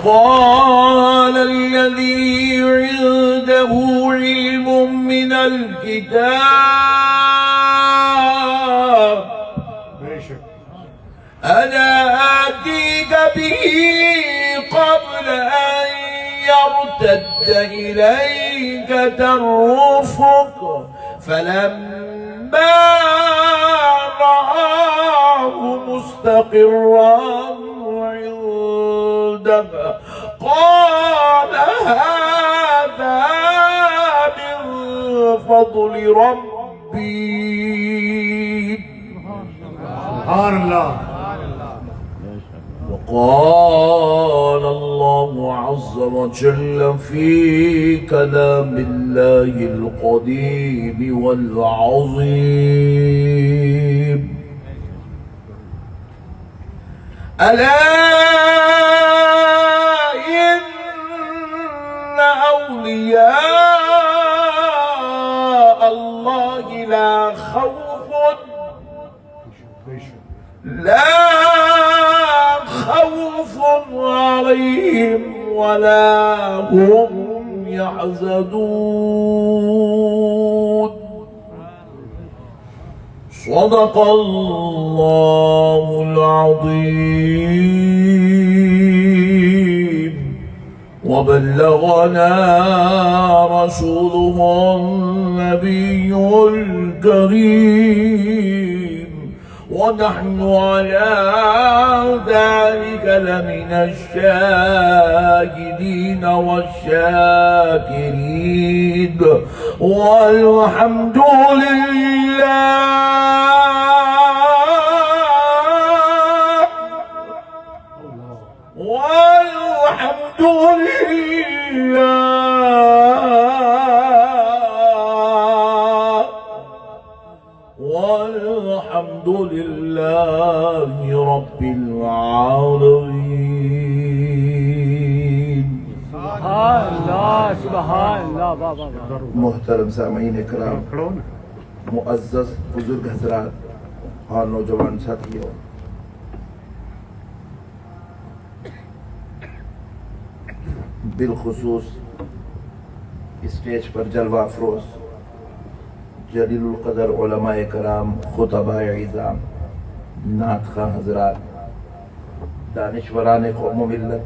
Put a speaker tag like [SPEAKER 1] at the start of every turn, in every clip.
[SPEAKER 1] وقال الذي عنده علم من الكتاب أنا آتيك به قبل أن يرتد إليك طرفك فلما رآه مستقرا عندك قال هذا من فضل ربي.
[SPEAKER 2] سبحان الله.
[SPEAKER 1] وقال الله عز وجل في كلام الله القديم والعظيم ألا إن أولياء الله لا خوف عليهم ولا هم يحزنون. صدق الله العظيم وبلغنا رسوله النبي الكريم ونحن على ذلك لمن الشاهدين والشاكرين والحمد لله رب العالمين.
[SPEAKER 2] سبحان اللہ سبحان اللہ. بابا
[SPEAKER 1] محترم سامعین اکرام، معزز بزرگ حضرات اور نوجوان ساتھیوں، بالخصوص اسٹیج پر جلوہ افروز جلیل القدر علماء کرام، خطباء اعظام، نعت خواں حضرات، دانشوران قوم و ملت،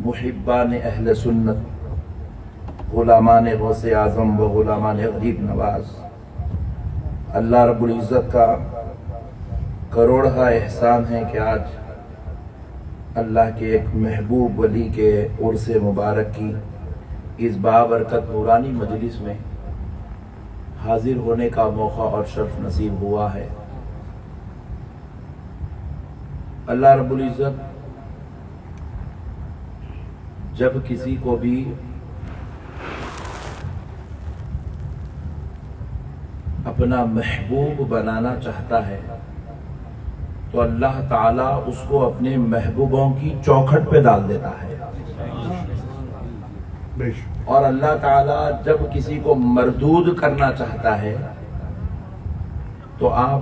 [SPEAKER 1] محبان اہل سنت، غلامان غوث اعظم و غلامان غریب نواز، اللہ رب العزت کا کروڑہ احسان ہے کہ آج اللہ کے ایک محبوب ولی کے عرس مبارک کی اس بابرکت نورانی مجلس میں حاضر ہونے کا موقع اور شرف نصیب ہوا ہے۔ اللہ رب العزت جب کسی کو بھی اپنا محبوب بنانا چاہتا ہے تو اللہ تعالیٰ اس کو اپنے محبوبوں کی چوکھٹ پہ ڈال دیتا ہے، اور اللہ تعالیٰ جب کسی کو مردود کرنا چاہتا ہے تو آپ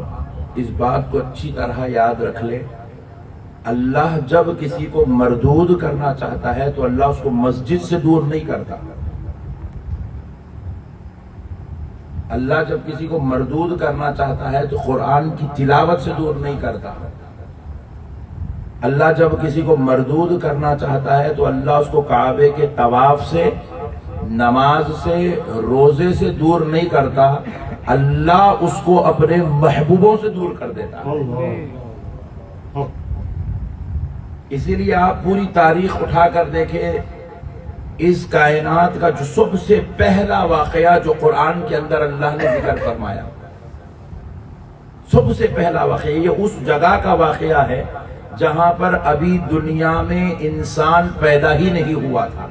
[SPEAKER 1] اس بات کو اچھی طرح یاد رکھ لیں، اللہ جب کسی کو مردود کرنا چاہتا ہے تو اللہ اس کو مسجد سے دور نہیں کرتا۔ اللہ جب کسی کو مردود کرنا چاہتا ہے تو قرآن کی تلاوت سے دور نہیں کرتا۔ اللہ جب کسی کو مردود کرنا چاہتا ہے تو اللہ اس کو کعبے کے طواف سے، نماز سے، روزے سے دور نہیں کرتا، اللہ اس کو اپنے محبوبوں سے دور کر دیتا ہے۔ اسی لیے آپ پوری تاریخ اٹھا کر دیکھیں، اس کائنات کا جو سب سے پہلا واقعہ جو قرآن کے اندر اللہ نے ذکر فرمایا، سب سے پہلا واقعہ یہ اس جگہ کا واقعہ ہے جہاں پر ابھی دنیا میں انسان پیدا ہی نہیں ہوا تھا۔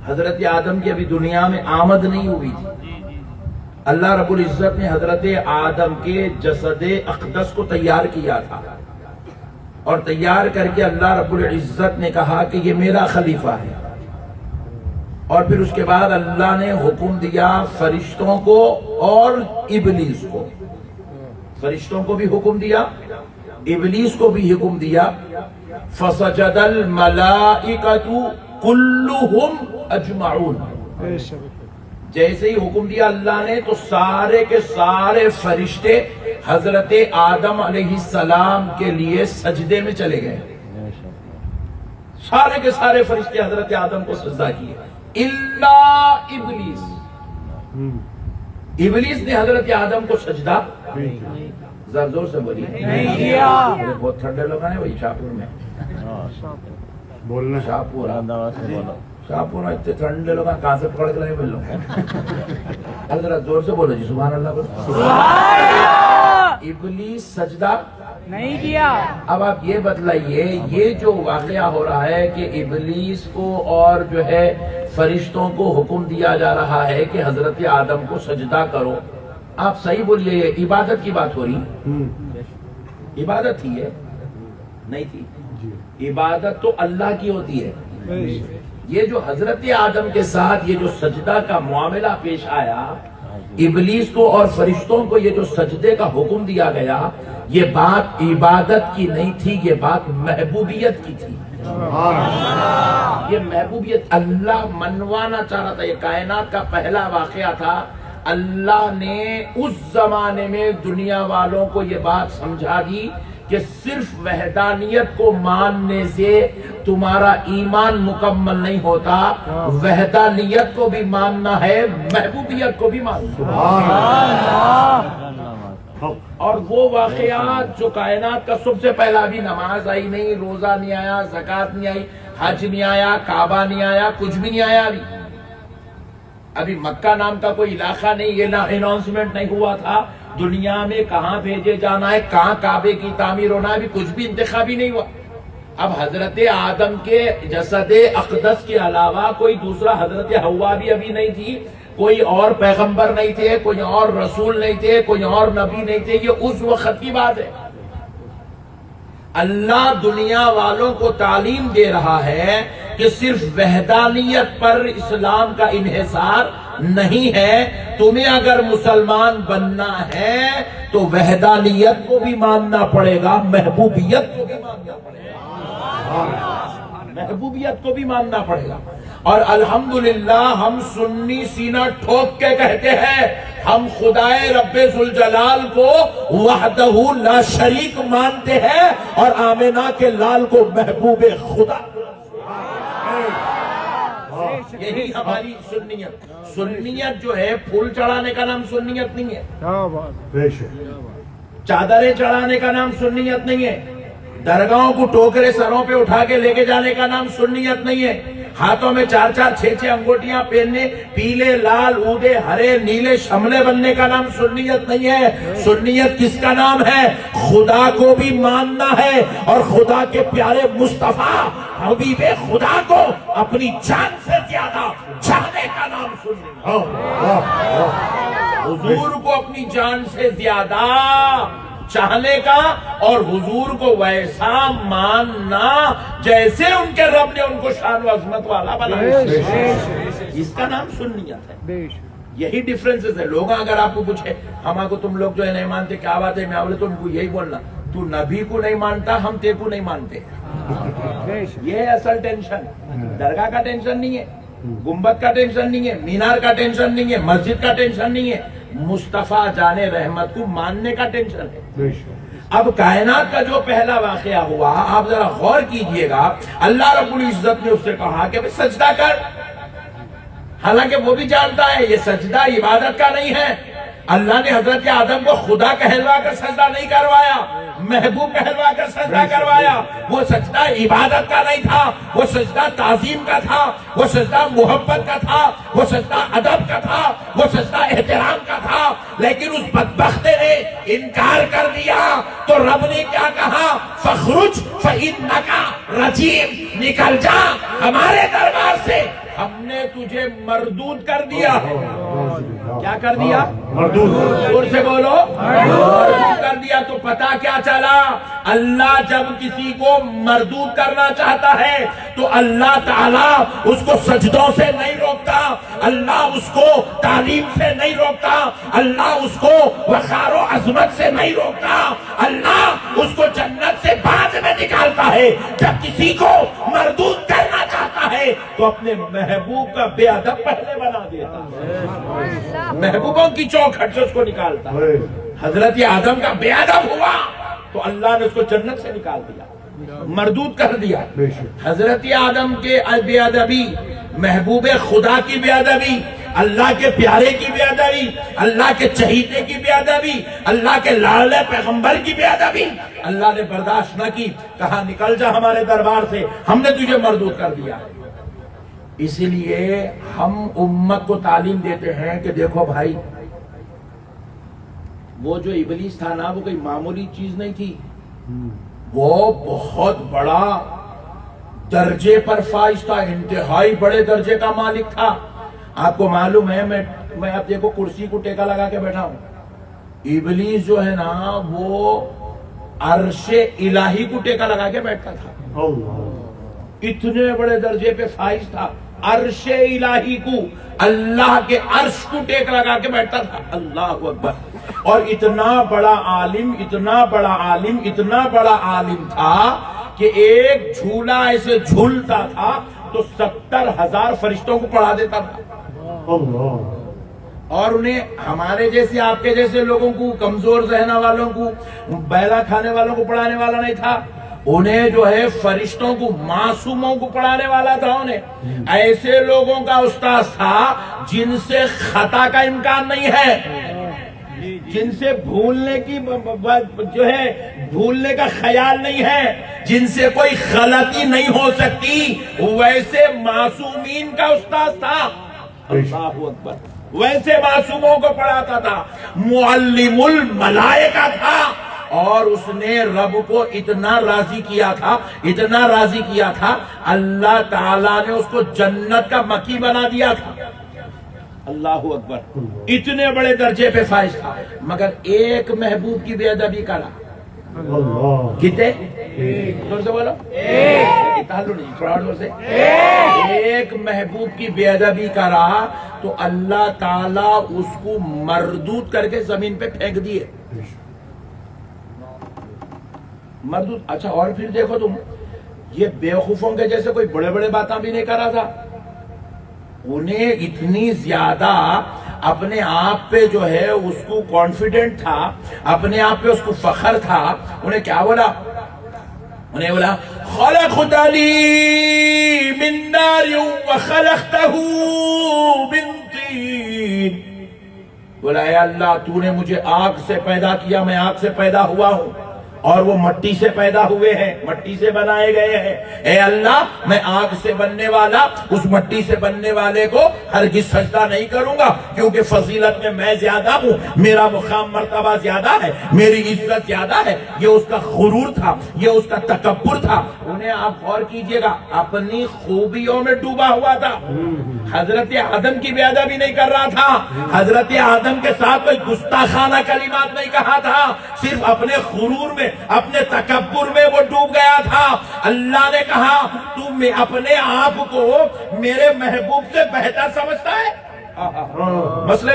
[SPEAKER 1] حضرت آدم کی ابھی دنیا میں آمد نہیں ہوئی تھی۔ اللہ رب العزت نے حضرت آدم کے جسد اقدس کو تیار کیا تھا، اور تیار کر کے اللہ رب العزت نے کہا کہ یہ میرا خلیفہ ہے، اور پھر اس کے بعد اللہ نے حکم دیا فرشتوں کو اور ابلیس کو، فرشتوں کو بھی حکم دیا، ابلیس کو بھی حکم دیا فسجد الملائکۃ کلہم اجمعون،
[SPEAKER 2] بے شک
[SPEAKER 1] جیسے ہی حکم دیا اللہ نے تو سارے کے سارے فرشتے حضرت آدم علیہ السلام کے لیے سجدے میں چلے گئے. سارے کے سارے فرشتے حضرت آدم کو سجدہ کیے الا ابلیس. ابلیس نے حضرت آدم کو سجدہ ذرا زور سے بولی
[SPEAKER 2] نہیں کیا.
[SPEAKER 1] بہت ٹھنڈے لوگ ہیں بھائی شاہپور میں.
[SPEAKER 3] بولنا
[SPEAKER 1] شاہپور شاہپور میں اتنے ٹھنڈے لوگ ہیں، کہاں سے پکڑ کے لگے بول لوگ. ذرا زور سے بولو جی سبحان اللہ بولو. ابلیس سجدہ
[SPEAKER 2] نہیں کیا.
[SPEAKER 1] اب آپ یہ بتلائیے یہ جو واقعہ ہو رہا ہے کہ ابلیس کو اور جو ہے فرشتوں کو حکم دیا جا رہا ہے کہ حضرت آدم کو سجدہ کرو، آپ صحیح بولیے یہ عبادت کی بات ہو رہی؟ عبادت تھی ہے نہیں تھی؟ عبادت تو اللہ کی ہوتی ہے. یہ جو حضرت آدم کے ساتھ یہ جو سجدہ کا معاملہ پیش آیا، ابلیس کو اور فرشتوں کو یہ جو سجدے کا حکم دیا گیا، یہ بات عبادت کی نہیں تھی، یہ بات محبوبیت کی تھی. یہ محبوبیت اللہ منوانا چاہ رہا تھا. یہ کائنات کا پہلا واقعہ تھا. اللہ نے اس زمانے میں دنیا والوں کو یہ بات سمجھا دی کہ صرف وحدانیت کو ماننے سے تمہارا ایمان مکمل نہیں ہوتا، وحدانیت کو بھی ماننا ہے، محبوبیت کو بھی ماننا. اور وہ واقعات جو کائنات کا سب سے پہلا، بھی نماز آئی نہیں، روزہ نہیں آیا، زکوٰۃ نہیں آئی، حج نہیں آیا، کعبہ نہیں آیا، کچھ بھی نہیں آیا. ابھی مکہ نام کا کوئی علاقہ نہیں، یہ اناؤنسمنٹ نہیں ہوا تھا دنیا میں کہاں بھیجے جانا ہے، کہاں کعبے کی تعمیر ہونا ہے، ابھی کچھ بھی انتخابی نہیں ہوا. اب حضرت آدم کے جسد اقدس کے علاوہ کوئی دوسرا حضرت حوا بھی ابھی نہیں تھی، کوئی اور پیغمبر نہیں تھے، کوئی اور رسول نہیں تھے، کوئی اور نبی نہیں تھے. یہ اس وقت کی بات ہے. اللہ دنیا والوں کو تعلیم دے رہا ہے کہ صرف وحدانیت پر اسلام کا انحصار نہیں ہے. تمہیں اگر مسلمان بننا ہے تو وحدانیت کو بھی ماننا پڑے گا، محبوبیت کو بھی ماننا پڑے گا، محبوبیت کو بھی ماننا پڑے گا. اور الحمدللہ ہم سنی سینہ ٹھوک کے کہتے ہیں ہم خدائے رب ذوالجلال کو وحدہ لا شریک مانتے ہیں اور آمنہ کے لال کو محبوب خدا. یہی ہماری سنیت. سنیت جو ہے پھول چڑھانے کا نام سنیت نہیں ہے، چادریں چڑھانے کا نام سنیت نہیں ہے، درگاہوں کو ٹوکرے سروں پہ اٹھا کے لے کے جانے کا نام سنیت نہیں ہے، ہاتھوں میں 4 4 6 6 انگوٹیاں پہننے، پیلے لال اودے ہرے نیلے شملے بننے کا نام سنیت نہیں ہے. سنیت کس کا نام ہے؟ خدا کو بھی ماننا ہے اور خدا کے پیارے مصطفیٰ حبیب خدا کو اپنی جان سے زیادہ چاہنے کا نام سنیت. حضور کو اپنی جان سے زیادہ چاہنے کا اور حضور کو ویسا ماننا جیسے ان کے رب نے ان کو شان و عظمت والا بنایا. اس کا نام سنیت ہے. یہی ڈیفرنسز ہے. لوگ اگر آپ کو پوچھے ہمارے کو تم لوگ جو ہے نہیں مانتے کیا بات ہے، میں بولے تو ان کو یہی بولنا تو نبی کو نہیں مانتا، ہم تے کو نہیں مانتے. یہ اصل ٹینشن. درگاہ کا ٹینشن نہیں ہے، گنبد کا ٹینشن نہیں ہے، مینار کا ٹینشن نہیں ہے، مسجد کا ٹینشن نہیں ہے، مصطفیٰ جان رحمت کو ماننے کا ٹینشن ہے. اب کائنات کا جو پہلا واقعہ ہوا آپ ذرا غور کیجئے گا. اللہ رب العزت نے اس سے کہا کہ سجدہ کر، حالانکہ وہ بھی جانتا ہے یہ سجدہ عبادت کا نہیں ہے. اللہ نے حضرت آدم کو خدا کہلوا کر سجدہ نہیں کروایا، محبوب کہلوا کر سجدہ کروایا. وہ سجدہ عبادت کا نہیں تھا، وہ سجدہ تعظیم کا تھا، وہ سجدہ محبت کا تھا، وہ سجدہ ادب کا تھا، وہ سجدہ احترام کا تھا. لیکن اس بدبخت نے انکار کر دیا تو رب نے کیا کہا؟ فخرج فإنک رجیم، نکل جا ہمارے دربار سے، ہم نے نے تجھے مردود کر دیا. کیا کر دیا؟
[SPEAKER 3] مردود.
[SPEAKER 1] زور سے بولو. مردود کر دیا. تو پتا کیا چلا؟ اللہ جب کسی کو مردود کرنا چاہتا ہے تو اللہ تعالیٰ اس کو سجدوں سے نہیں روکتا, اللہ اس کو تعلیم سے نہیں روکتا, اللہ اس کو وقار و عظمت سے نہیں روکتا, اللہ اس کو جنت سے بعد میں نکالتا ہے. جب کسی کو مردود کرنا چاہتا ہے تو اپنے محبوب کا بے ادب پہلے بنا دیتا ہے, محبوبوں کی چوکھٹ سے اس کو نکالتا ہے. حضرت آدم کا بے ادب ہوا تو اللہ نے اس کو جنت سے نکال دیا, مردود کر دیا. حضرت آدم کے بے ادبی, محبوب خدا کی بے ادبی, اللہ کے پیارے کی بے ادبی, اللہ کے چہیتے کی بے ادبی, اللہ کے لاڈلے پیغمبر کی بے ادبی اللہ نے برداشت نہ کی. کہا نکل جا ہمارے دربار سے, ہم نے تجھے مردود کر دیا. اسی لیے ہم امت کو تعلیم دیتے ہیں کہ دیکھو بھائی, وہ جو ابلیس تھا نا, وہ کوئی معمولی چیز نہیں تھی, وہ بہت بڑا درجے پر فائز تھا, انتہائی بڑے درجے کا مالک تھا. آپ کو معلوم ہے, میں اب دیکھو کرسی کو ٹیکا لگا کے بیٹھا ہوں, ابلیس جو ہے نا وہ عرش الہی کو ٹیکا لگا کے بیٹھتا تھا. اتنے بڑے درجے پہ فائز تھا, عرش الہی کو, اللہ کے عرش کو ٹیک لگا کے بیٹھتا تھا. اللہ اکبر. اور اتنا بڑا عالم, اتنا بڑا عالم, اتنا بڑا عالم تھا کہ ایک جھولا ایسے جھولتا تھا تو 70,000 فرشتوں کو پڑھا دیتا تھا. اور انہیں ہمارے جیسے, آپ کے جیسے لوگوں کو, کمزور ذہن والوں کو, بیلا کھانے والوں کو پڑھانے والا نہیں تھا. انہیں جو ہے فرشتوں کو, معصوموں کو پڑھانے والا تھا. انہیں ایسے لوگوں کا استاد تھا جن سے خطا کا امکان نہیں ہے, جن سے بھولنے کی جو ہے بھولنے کا خیال نہیں ہے, جن سے کوئی غلطی نہیں ہو سکتی, ویسے معصومین کا استاد تھا. اللہ اکبر. ویسے معصوموں کو پڑھاتا تھا, معلم الملائکہ تھا. اور اس نے رب کو اتنا راضی کیا تھا, اتنا راضی کیا تھا, اللہ تعالیٰ نے اس کو جنت کا مکی بنا دیا تھا. اللہ اکبر. اتنے بڑے درجے پہ فائز تھا, مگر ایک محبوب کی بے ادبی کرا. کتنے؟ زور سے بولو. تھوڑا زور سے. ایک محبوب کی بے ادبی کرا تو اللہ تعالیٰ اس کو مردود کر کے زمین پہ پھینک دیے. مردود. اچھا, اور پھر دیکھو تم, یہ بیوقوفوں کے جیسے کوئی بڑے بڑے باتیں بھی نہیں کر رہا تھا. انہیں اتنی زیادہ اپنے آپ پہ جو ہے اس کو کانفیڈنٹ تھا, اپنے آپ پہ اس کو فخر تھا. انہیں کیا بولا؟ انہیں بولا خلقتنی من نار وخلقتہ من طین. بولا اے اللہ, تو نے مجھے آگ سے پیدا کیا, میں آگ سے پیدا ہوا ہوں, اور وہ مٹی سے پیدا ہوئے ہیں, مٹی سے بنائے گئے ہیں. اے اللہ, میں آگ سے بننے والا اس مٹی سے بننے والے کو ہرگز سجدہ نہیں کروں گا, کیونکہ فضیلت میں زیادہ ہوں, میرا مقام مرتبہ زیادہ ہے, میری عزت زیادہ ہے. یہ اس کا غرور تھا, یہ اس کا تکبر تھا. انہیں آپ غور کیجئے گا, اپنی خوبیوں میں ڈوبا ہوا تھا. حضرت آدم کی بے ادبی نہیں کر رہا تھا, حضرت آدم کے ساتھ کوئی گستاخانہ کلمات نہیں کہا تھا, صرف اپنے غرور میں, اپنے تکبر میں وہ ڈوب گیا تھا. اللہ نے کہا تم اپنے آپ کو میرے محبوب سے بہتر سمجھتا ہے؟ مسئلے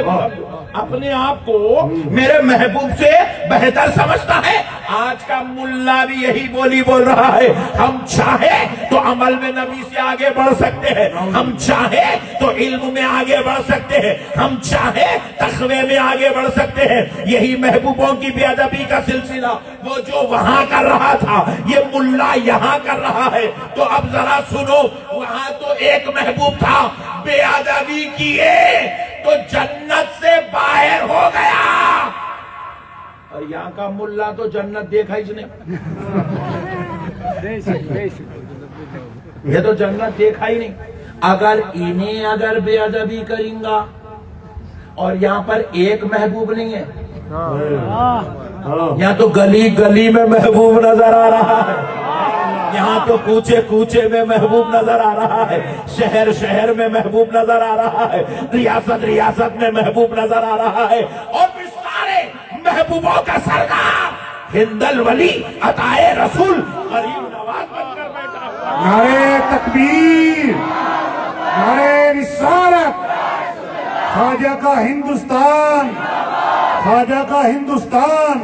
[SPEAKER 1] اپنے آپ کو میرے محبوب سے بہتر سمجھتا ہے. آج کا ملا بھی یہی بولی بول رہا ہے, ہم چاہے تو عمل میں نبی سے آگے بڑھ سکتے ہیں, ہم چاہے تو علم میں آگے بڑھ سکتے ہیں, ہم چاہے تقوی میں آگے بڑھ سکتے ہیں. یہی محبوبوں کی بے ادبی کا سلسلہ وہ جو وہاں کر رہا تھا, یہ ملا یہاں کر رہا ہے. تو اب ذرا سنو, وہاں تو ایک محبوب تھا, بے ادبی کیے تو جنت سے باہر ہو گیا, اور یہاں کا ملا تو جنت دیکھا ہی نہیں. یہ تو جنت دیکھا ہی نہیں. اگر اگر بے ادبی کریں گا, اور یہاں پر ایک محبوب نہیں ہے, یہاں تو گلی گلی میں محبوب نظر آ رہا ہے. یہاں تو کوچے کوچے میں محبوب نظر آ رہا ہے، شہر شہر میں محبوب نظر آ رہا ہے، ریاست ریاست میں محبوب نظر آ رہا ہے، اور پھر سارے محبوبوں کا سردار ہند الولی عطائے رسول غریب نواز بن کر بیٹھا ہوا۔
[SPEAKER 3] نعرے تکبیر، نعرے رسالت، خواجہ کا ہندوستان، خواجہ کا ہندوستان،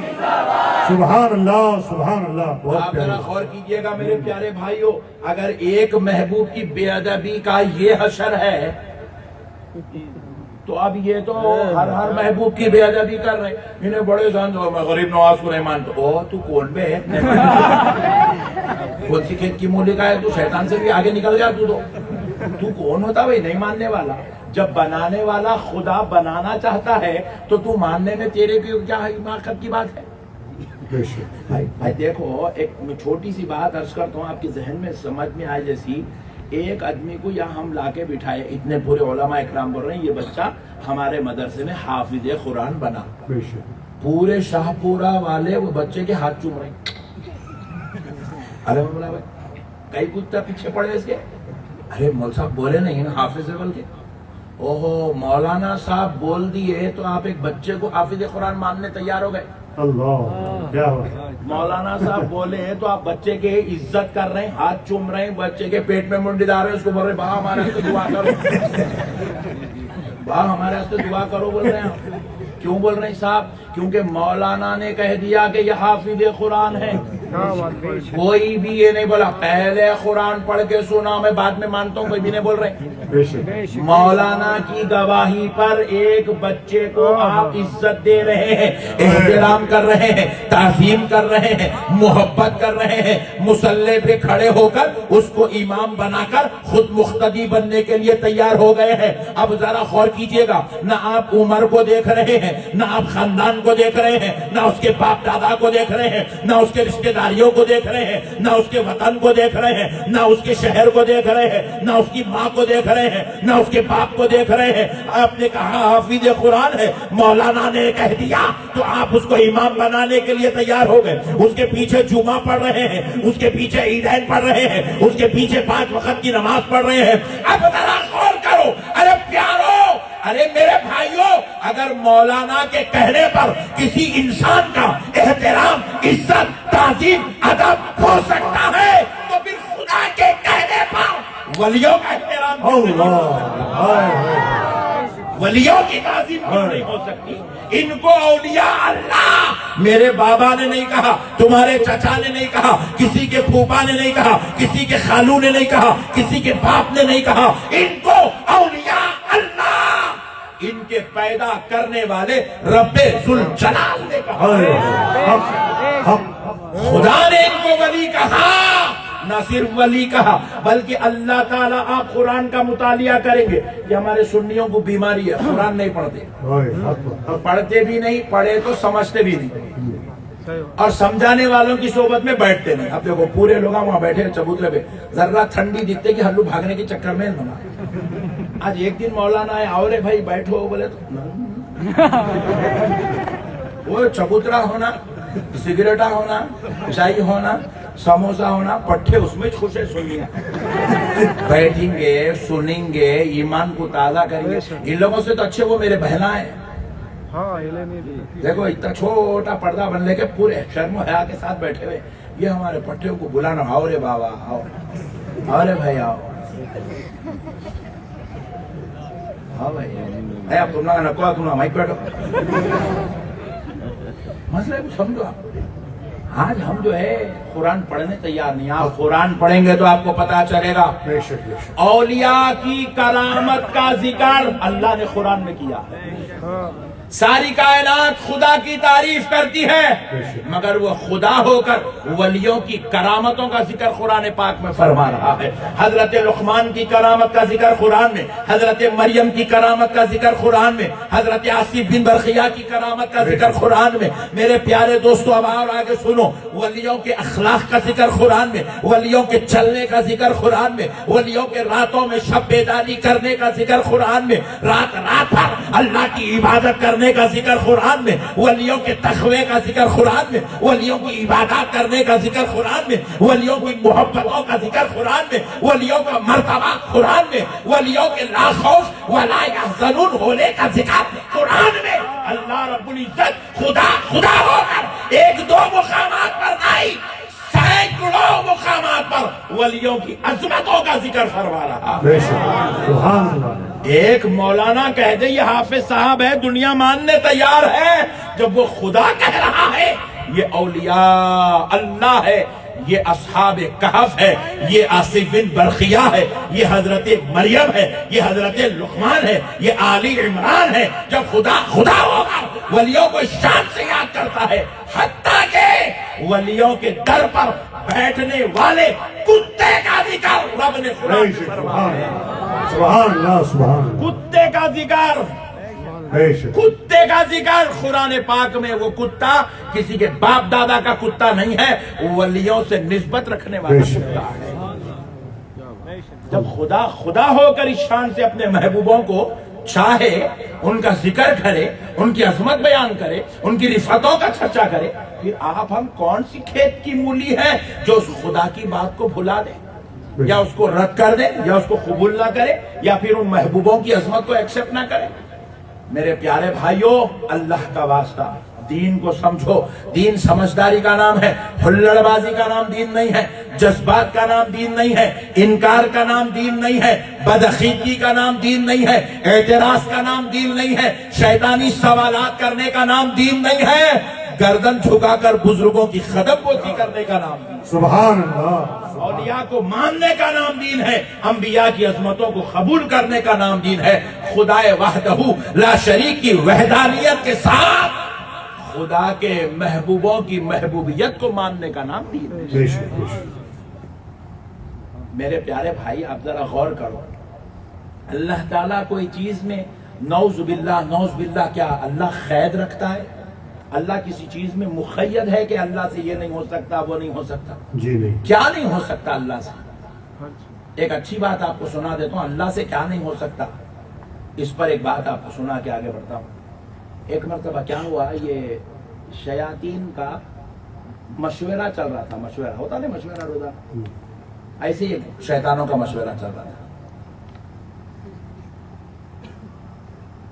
[SPEAKER 3] سبحان اللہ سبحان اللہ۔ بہت
[SPEAKER 1] آپ ذرا
[SPEAKER 3] پیارا۔
[SPEAKER 1] غور کیجئے گا میرے پیارے بھائیوں، اگر ایک محبوب کی بے ادبی کا یہ حشر ہے تو اب یہ تو ہر محبوب کی بے ادبی کر رہے ہیں۔ انہیں بڑے جان غریب نواز کو نہیں مانتا، او تو کون بے ہے؟ کون سی کھیت کی مولی کا ہے تو شیطان سے بھی آگے نکل جا، تو کون ہوتا بھائی نہیں ماننے والا؟ جب بنانے والا خدا بنانا چاہتا ہے تو تو ماننے میں تیرے بھی کیا حماقت کی بات ہے؟
[SPEAKER 3] بے شک۔
[SPEAKER 1] بھائی دیکھو، ایک چھوٹی سی بات عرض کرتا ہوں آپ کے ذہن میں سمجھ میں آئے جیسی، ایک آدمی کو یہاں ہم لا کے بٹھائے، اتنے پورے علماء اکرام بول رہے ہیں یہ بچہ ہمارے مدرسے میں حافظ قرآن بنا،
[SPEAKER 3] بے شک۔
[SPEAKER 1] پورے شاہ پورا والے وہ بچے کے ہاتھ چوم رہے ہیں۔ ارے مولا بھائی کئی کتا پیچھے پڑے اس کے، ارے مول صاحب بولے نہیں نا حافظ بول کے، اوہو مولانا صاحب بول دیے تو آپ ایک بچے کو حافظ قرآن ماننے تیار ہو گئے؟
[SPEAKER 3] اللہ کیا ہوا؟
[SPEAKER 1] مولانا صاحب بولے تو آپ بچے کے عزت کر رہے ہیں، ہاتھ چوم رہے ہیں، بچے کے پیٹ میں منڈی ڈال رہے ہیں، اس کو بول رہے ہیں باہر ہمارے ہاتھ دعا کرو، باہر ہمارے ہاتھ دعا کرو بول رہے ہیں آپ۔ کیوں بول رہے ہیں صاحب؟ کیونکہ مولانا نے کہہ دیا کہ یہ حافظ قرآن ہے۔ کوئی بھی یہ نہیں بولا پہلے قرآن پڑھ کے سنا میں بعد میں مانتا ہوں، کوئی بھی نہیں بول رہے۔
[SPEAKER 3] بے شک۔
[SPEAKER 1] مولانا کی گواہی پر ایک بچے کو آپ عزت دے رہے ہیں، احترام کر رہے ہیں، تعظیم کر رہے ہیں، محبت کر رہے ہیں، مصلی پہ کھڑے ہو کر اس کو امام بنا کر خود مقتدی بننے کے لیے تیار ہو گئے ہیں۔ اب ذرا غور کیجئے گا، نہ آپ عمر کو دیکھ رہے ہیں، نہ آپ خاندان کو دیکھ رہے ہیں، نہ اس کے باپ دادا کو دیکھ رہے ہیں، نہ اس کے رشتہ داریوں کو دیکھ رہے ہیں، نہ اس کے وطن کو دیکھ رہے ہیں، نہ اس کے شہر کو دیکھ رہے ہیں، نہ اس کی ماں کو دیکھ رہے ہیں، نہ اس کے باپ کو دیکھ رہے ہیں۔ آپ نے کہا حافظ قرآن ہے، مولانا نے کہہ دیا تو آپ اس کو امام بنانے کے لیے تیار ہو گئے، اس کے پیچھے جمعہ پڑھ رہے ہیں، اس کے پیچھے عیدین پڑھ رہے ہیں، اس کے پیچھے 5 وقت کی نماز پڑھ رہے ہیں۔ اب ذرا غور کرو، ارے پیارو، ارے میرے بھائیوں، اگر مولانا کے کہنے پر کسی انسان کا احترام، عزت، تعظیم، ادب ہو سکتا ہے تو پھر خدا کے کہنے پر ولیوں کا احترام ولیوں کی تعظیم کیوں نہیں ہو سکتی؟ ان کو اولیاء اللہ میرے بابا نے نہیں کہا، تمہارے چچا نے نہیں کہا، کسی کے پھوپا نے نہیں کہا، کسی کے خالو نے نہیں کہا، کسی کے باپ نے نہیں کہا، ان کو اولیاء اللہ ان کے پیدا کرنے والے رب ذوالجلال نے کہا۔ خدا نے ان کو ولی کہا، نہ صرف ولی کہا بلکہ اللہ تعالیٰ۔ آپ قرآن کا مطالعہ کریں گے، یہ ہمارے سنیوں کو بیماری ہے، قرآن نہیں پڑھتے، پڑھتے بھی نہیں، پڑھے تو سمجھتے بھی نہیں، اور سمجھانے والوں کی صحبت میں بیٹھتے نہیں۔ اب دیکھو پورے لوگ وہاں بیٹھے چبوترے پہ، ذرا ٹھنڈی دکھتے کہ ہلو بھاگنے کے چکر میں بنا۔ آج ایک دن مولانا ہے، آؤ رے بھائی بیٹھو، بولے تو وہ چبوترا ہونا، سگریٹا ہونا، چائے ہونا، سموسا ہونا، پٹھے اس میں خوش ہے سنیے، بیٹھیں گے، سنیں گے، ایمان کو تازہ کریں گے۔ ان لوگوں سے تو اچھے وہ میرے بہنا ہیں، دیکھو اتنا چھوٹا پردہ بن لے کے پورے شرم و حیا کے ساتھ بیٹھے ہوئے، یہ ہمارے پٹھیوں کو بلانا، آؤ رے بابا آؤ، آؤ رے بھائی آؤ، ہاں بھائی اب تم نہ کہو، تم نہ مائک بیٹھو، مسئلہ کچھ سمجھو آپ۔ آج ہم جو ہے قرآن پڑھنے تیار نہیں، آپ قرآن پڑھیں گے تو آپ کو پتا چلے گا
[SPEAKER 3] بے شک بے شک۔
[SPEAKER 1] اولیاء کی کرامت کا ذکر اللہ نے قرآن میں کیا ہے۔ ساری کائنات خدا کی تعریف کرتی ہے، مگر وہ خدا ہو کر ولیوں کی کرامتوں کا ذکر قرآن پاک میں فرما رہا ہے۔ حضرت لقمان کی کرامت کا ذکر قرآن میں، حضرت مریم کی کرامت کا ذکر قرآن میں، حضرت آصف بن برخیہ کی کرامت کا ذکر قرآن میں۔ میرے پیارے دوستو اب اور آگے سنو، ولیوں کے اخلاق کا ذکر قرآن میں، ولیوں کے چلنے کا ذکر قرآن میں، ولیوں کے راتوں میں شب بیداری کرنے کا ذکر قرآن میں، رات رات بھر اللہ کی عبادت کر کرنے کا ذکر قرآن میں، ولیوں کے تقوی کا ذکر قرآن میں، ولیوں کو عبادات کرنے کا ذکر قرآن میں، ولیوں کی محبتوں کا ذکر قرآن میں، ولیوں کا مرتبہ قرآن میں، ولیوں کے لا خوف ولا یحزنون ہونے کا ذکر قرآن میں۔ اللہ رب العزت خدا خدا ہو کر ایک دو مقامات پر نہیں، سینکڑوں مقامات پر ولیوں کی عظمتوں کا ذکر فرما رہا۔
[SPEAKER 3] بے شک سبحان اللہ۔
[SPEAKER 1] ایک مولانا کہہ دے یہ حافظ صاحب ہے، دنیا ماننے تیار ہے۔ جب وہ خدا کہہ رہا ہے، یہ اولیاء اللہ ہے، یہ اصحاب کہف ہے، یہ آصف بن برقیہ ہے، یہ حضرت مریم ہے، یہ حضرت لقمان ہے، یہ آل عمران ہے۔ جب خدا خدا ہوگا ولیوں کو شان سے یاد کرتا ہے، حتیٰ کہ ولیوں کے در پر بیٹھنے والے کتے کا ذکر رب نے قرآن میں فرمایا۔
[SPEAKER 3] سبحان اللہ سبحان اللہ۔
[SPEAKER 1] کتے کا ذکر،
[SPEAKER 3] بے شک
[SPEAKER 1] کتے کا ذکر قرآن پاک میں۔ وہ کتا کسی کے باپ دادا کا کتا نہیں ہے، ولیوں سے نسبت رکھنے والا کتا ہے۔ جب خدا خدا ہو کر اس شان سے اپنے محبوبوں کو چاہے، ان کا ذکر کرے، ان کی عظمت بیان کرے، ان کی رفعتوں کا چرچا کرے، پھر آپ ہم کون سی کھیت کی مولی ہے جو اس خدا کی بات کو بھلا دے، یا اس کو رد کر دے، یا اس کو قبول نہ کرے، یا پھر ان محبوبوں کی عظمت کو ایکسپٹ نہ کرے۔ میرے پیارے بھائیوں، اللہ کا واسطہ دین کو سمجھو۔ دین سمجھداری کا نام ہے، ہلڑ بازی کا نام دین نہیں ہے، جذبات کا نام دین نہیں ہے، انکار کا نام دین نہیں ہے، بدعقیدگی کا نام دین نہیں ہے، اعتراض کا نام دین نہیں ہے، شیطانی سوالات کرنے کا نام دین نہیں ہے، گردن جھکا کر بزرگوں کی قدم بوسی کرنے کا نام دین۔
[SPEAKER 3] سبحان اللہ۔
[SPEAKER 1] اولیاء کو ماننے کا نام دین ہے، انبیاء کی عظمتوں کو قبول کرنے کا نام دین ہے۔ خدائے وحدہ لا شریک کی وحدانیت کے ساتھ خدا کے محبوبوں کی محبوبیت کو ماننے کا نام دین ہے۔
[SPEAKER 3] بے شک بے شک۔
[SPEAKER 1] میرے پیارے بھائی، آپ ذرا غور کرو، اللہ تعالیٰ کوئی چیز میں نعوذ باللہ کیا اللہ قید رکھتا ہے؟ اللہ کسی چیز میں مقید ہے کہ اللہ سے یہ نہیں ہو سکتا، وہ نہیں ہو سکتا؟
[SPEAKER 3] جی نہیں۔
[SPEAKER 1] کیا نہیں ہو سکتا اللہ سے؟ ایک اچھی بات آپ کو سنا دیتا ہوں، اللہ سے کیا نہیں ہو سکتا، اس پر ایک بات آپ کو سنا کے آگے بڑھتا ہوں۔ ایک مرتبہ کیا ہوا، یہ شیاطین کا مشورہ چل رہا تھا، مشورہ ہوتا نہیں، مشورہ روزہ، ایسے ہی شیطانوں کا مشورہ چل رہا تھا۔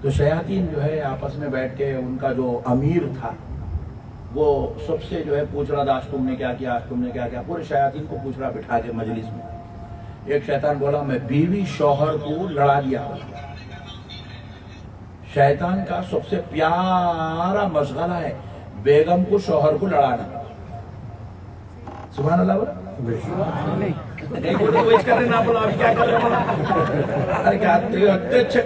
[SPEAKER 1] تو شیاطین جو ہے آپس میں بیٹھ کے، ان کا جو امیر تھا وہ سب سے جو ہے پوچھ رہا تھا، آج تم نے کیا کیا، آج تم نے کیا کیا، پورے شیاطین کو پوچھ رہا بٹھا کے مجلس میں۔ ایک شیطان بولا میں بیوی شوہر کو لڑا دیا۔ شیطان کا سب سے پیارا مشغلہ ہے بیگم کو شوہر کو لڑانا۔ سبحان اللہ بولا؟
[SPEAKER 3] بے شک۔
[SPEAKER 1] نہیں بولے وہ اس کرنے نہ بولا، ابھی کیا کر رہے ہیں؟ ارے کیا اتنے اچھے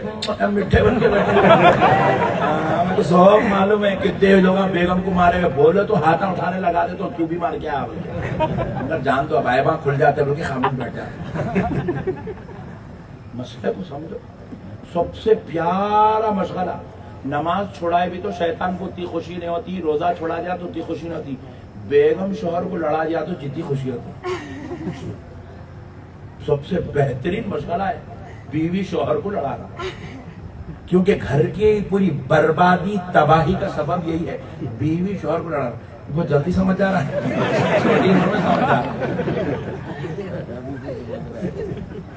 [SPEAKER 1] مٹھے بن کے بیٹھے، ہمیں تو سب معلوم ہے کتنے لوگ بیگم کو مارے ہوئے، بولے تو ہاتھ اٹھانے لگا دے تو بھی مار کے آپ جان تو اب آئے وہاں کھل جاتے بلکہ خاموش بیٹھ جاتے۔ مسئلے کو سمجھو، سب سے پیارا مشغلہ۔ نماز چھوڑائے بھی تو شیطان کو اتنی خوشی نہیں ہوتی، روزہ چھوڑا دیا تو اتنی خوشی نہیں ہوتی، بیگم شوہر کو لڑا دیا تو جتنی خوشی ہوتی۔ سب سے بہترین مشغلہ ہے بیوی شوہر کو لڑانا، کیونکہ گھر کی پوری بربادی تباہی کا سبب یہی ہے، بیوی شوہر کو لڑانا۔ بہت جلدی سمجھ آ رہا ہے، چھوٹی عمر میں سمجھ آ رہا ہے۔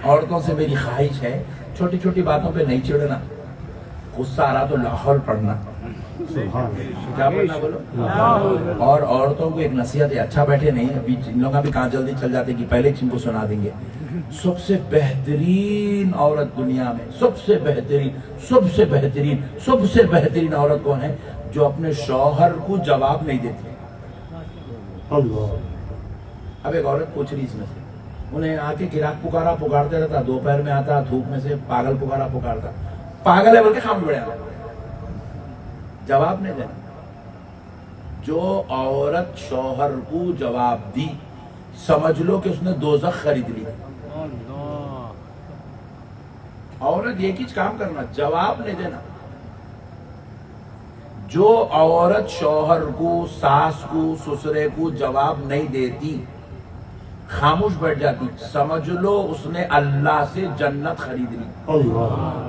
[SPEAKER 1] عورتوں سے میری خواہش ہے چھوٹی چھوٹی باتوں پہ نہیں چڑھنا، غصہ آ رہا تو لاہور پڑھنا۔ کیا پڑھنا بولو؟ اور عورتوں کو ایک نصیحت ہے، اچھا بیٹھے نہیں، ابھی ان لوگوں کا بھی کہاں جلدی چل جاتے کہ پہلے ان کو سنا دیں گے۔ سب سے بہترین عورت دنیا میں، سب سے بہترین عورت کون ہے؟ جو اپنے شوہر کو جواب نہیں دیتی۔
[SPEAKER 3] اللہ۔
[SPEAKER 1] اب ایک عورت پوچھ رہی اس میں سے، انہیں آ کے گراہک پکارتے رہتا، دوپہر میں آتا، دھوپ میں سے پاگل پکارتا، پاگل ہے بول کے خاموش بیٹھا، جواب نہیں دینا۔ جو عورت شوہر کو جواب دی، سمجھ لو کہ اس نے دوزخ خرید لی۔ عورت ایک ہی کام کرنا، جواب نہیں دینا۔ جو عورت شوہر کو، ساس کو، سسرے کو جواب نہیں دیتی، خاموش بیٹھ جاتی، سمجھ لو اس نے اللہ سے جنت خرید لی۔
[SPEAKER 3] اللہ۔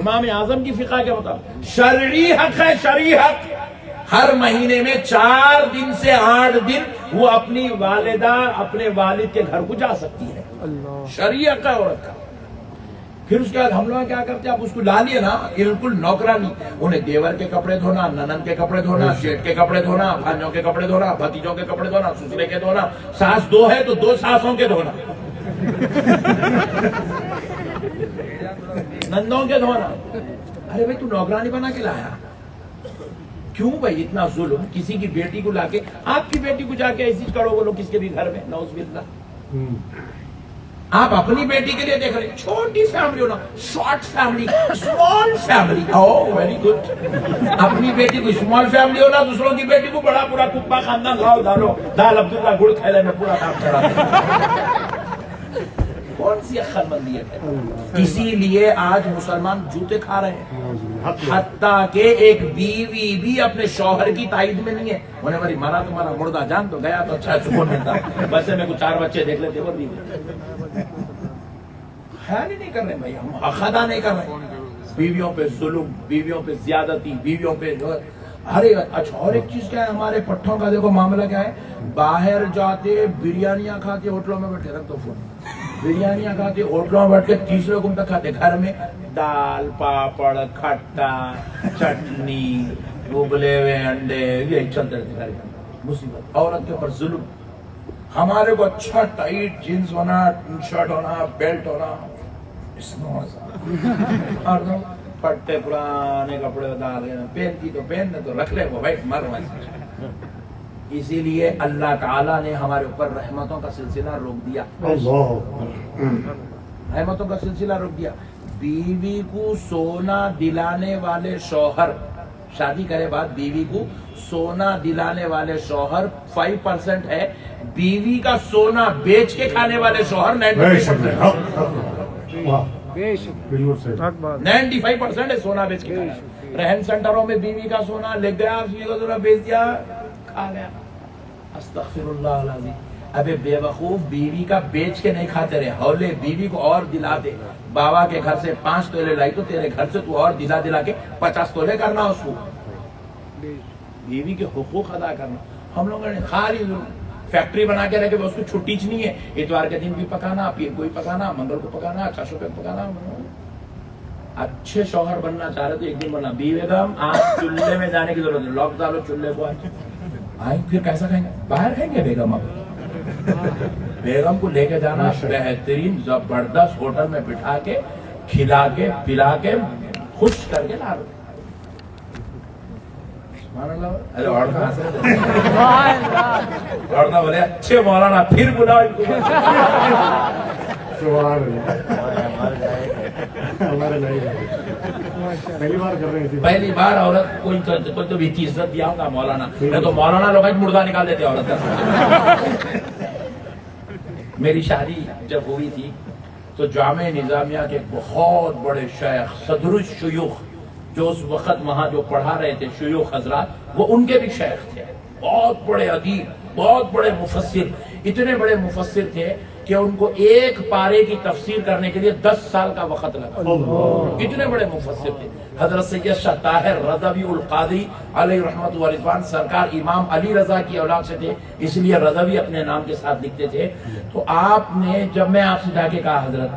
[SPEAKER 1] امام اعظم کی فقہ کے مطابق شرعی حق ہے، شرعی حق. ہر مہینے میں 4 دن سے 8 دن وہ اپنی والدہ اپنے والد کے گھر کو جا سکتی ہے. شرعی حق ہے عورت کا. پھر اس کے بعد ہم لوگ کیا کرتے ہیں، آپ اس کو لا لیے نا بالکل نوکرانی، انہیں دیور کے کپڑے دھونا، ننند کے کپڑے دھونا، جیٹ کے کپڑے دھونا، بھانجوں کے کپڑے دھونا، بھتیجوں کے کپڑے دھونا، سسرے کے دھونا، ساس 2 ہے تو 2 ساسوں کے دھونا، نندوں کے دھونا. ارے بھائی تو نوکرانی بنا کے لایا کیوں بھائی اتنا ظلم؟ کسی کی بیٹی کو لا کے، آپ کی بیٹی کو جا کے ایسی کرو بولو کس کے بھی گھر میں، نعوذ باللہ. آپ اپنی بیٹی کے لیے دیکھ رہے ہیں چھوٹی فیملی ہونا، شارٹ فیملی، اسمال فیملی. او ویری گڈ. اپنی بیٹی کو اسمال فیملی ہونا، دوسروں کی بیٹی کو بڑا پورا کپا خاندان لاؤ ڈالو، دال عبداللہ گڑ کھیلے میں پورا کام چلا دیں. کون سی عقل مندی ہے؟ اسی لیے آج مسلمان جوتے کھا رہے ہیں، حتیٰ کہ ایک بیوی بھی اپنے شوہر کی تائید میں نہیں ہے. انہیں بھائی مرا تمہارا مردہ جان تو گیا تو اچھا سکون ملتا، بس میں کچھ 4 بچے دیکھ لیتے. اور خیال ہی نہیں کر رہے بھائی، ہم حق ادا نہیں کر رہے. بیویوں پہ ظلم، بیویوں پہ زیادتی، بیویوں پہ ارے اچھا. اور ایک چیز کیا ہے، ہمارے پٹھوں کا دیکھو معاملہ کیا ہے، باہر جاتے بریانیاں کھاتے ہوٹلوں میں بیٹھے، رکھ دو فون، بریانیاں کھاتے ہوٹلوں میں بیٹھ کے 30 لوگوں تک کھاتے، گھر میں دال پاپڑ کھٹا چٹنی ابلے ہوئے انڈے یہی چلتے رہتے گھر میں. مصیبت عورت کے اوپر ظلم. ہمارے کو اچھا ٹائٹ جینس ہونا، شرٹ ہونا، بیلٹ ہونا، اور پھٹے پرانے کپڑے ڈال رہے ہیں، پہنتی تو پہننے تو رکھ لے وہ بھائی مر. اسی لیے اللہ تعالیٰ نے ہمارے اوپر رحمتوں کا سلسلہ روک دیا، رحمتوں کا سلسلہ روک دیا. بیوی کو سونا دلانے والے شوہر، شادی کرے بعد بیوی کو سونا دلانے والے شوہر 5% ہے، بیوی کا سونا بیچ کے کھانے والے شوہر 95% ہے سونا بیچ کے کھانا. رہن سینٹروں میں بیوی کا سونا لے گیا، بیچ دیا، کھا گیا. استغفر اللہ العظیم. ابے بے وقوف، بیوی کا بیچ کے نہیں کھاتے رہے، ہولے بیوی کو اور دلا دے. بابا کے گھر سے 5 تولے لائی تو تیرے گھر سے تو اور دلا کے 50 تولے کرنا اس کو. بیوی کے حقوق ادا کرنا. ہم لوگوں نے خالی فیکٹری بنا کے رکھے، اس کو چھٹی نہیں ہے، اتوار کے دن بھی پکانا، پیر کو بھی پکانا، منگل کو پکانا، چاشو پہ پکانا. اچھے شوہر بننا چاہ رہے تو ایک دن بننا. بیگم آپ چولہے میں جانے کی ضرورت ہے، لاک ڈالو چولہے کو. آئیں پھر کیسا کھائیں گے؟ باہر کھائیں گے بیگم. اب بیگم کو لے کے جانا بہترین زبردست ہوٹل میں بٹھا کے کھلا کے پلا کے خوش کر کے لا دو. عورتیں بولے اچھے مولانا پھر بلاؤ ان کو. پہلی بار عورت کوئی تو بھی عزت دیا ہوگا مولانا، میں تو مولانا لوگ مردہ نکال دیتے عورت کا. میری شادی جب ہوئی تھی تو جامعہ نظامیہ کے بہت بڑے شیخ صدر الشیوخ جو اس وقت وہاں جو پڑھا رہے تھے شیوخ حضرات، وہ ان کے بھی شیخ تھے. بہت بڑے ادیب، بہت بڑے مفسر، اتنے بڑے مفسر تھے کہ ان کو ایک پارے کی تفسیر کرنے کے لیے 10 سال کا وقت لگا. اتنے بڑے مفسر تھے. حضرت سید شاہ طاہر رضوی القادری علیہ رحمت و رضوان سرکار امام علی رضا کی اولاد سے تھے، اس لیے رضوی اپنے نام کے ساتھ لکھتے تھے. تو آپ نے جب میں آپ سے جا کے کہا حضرت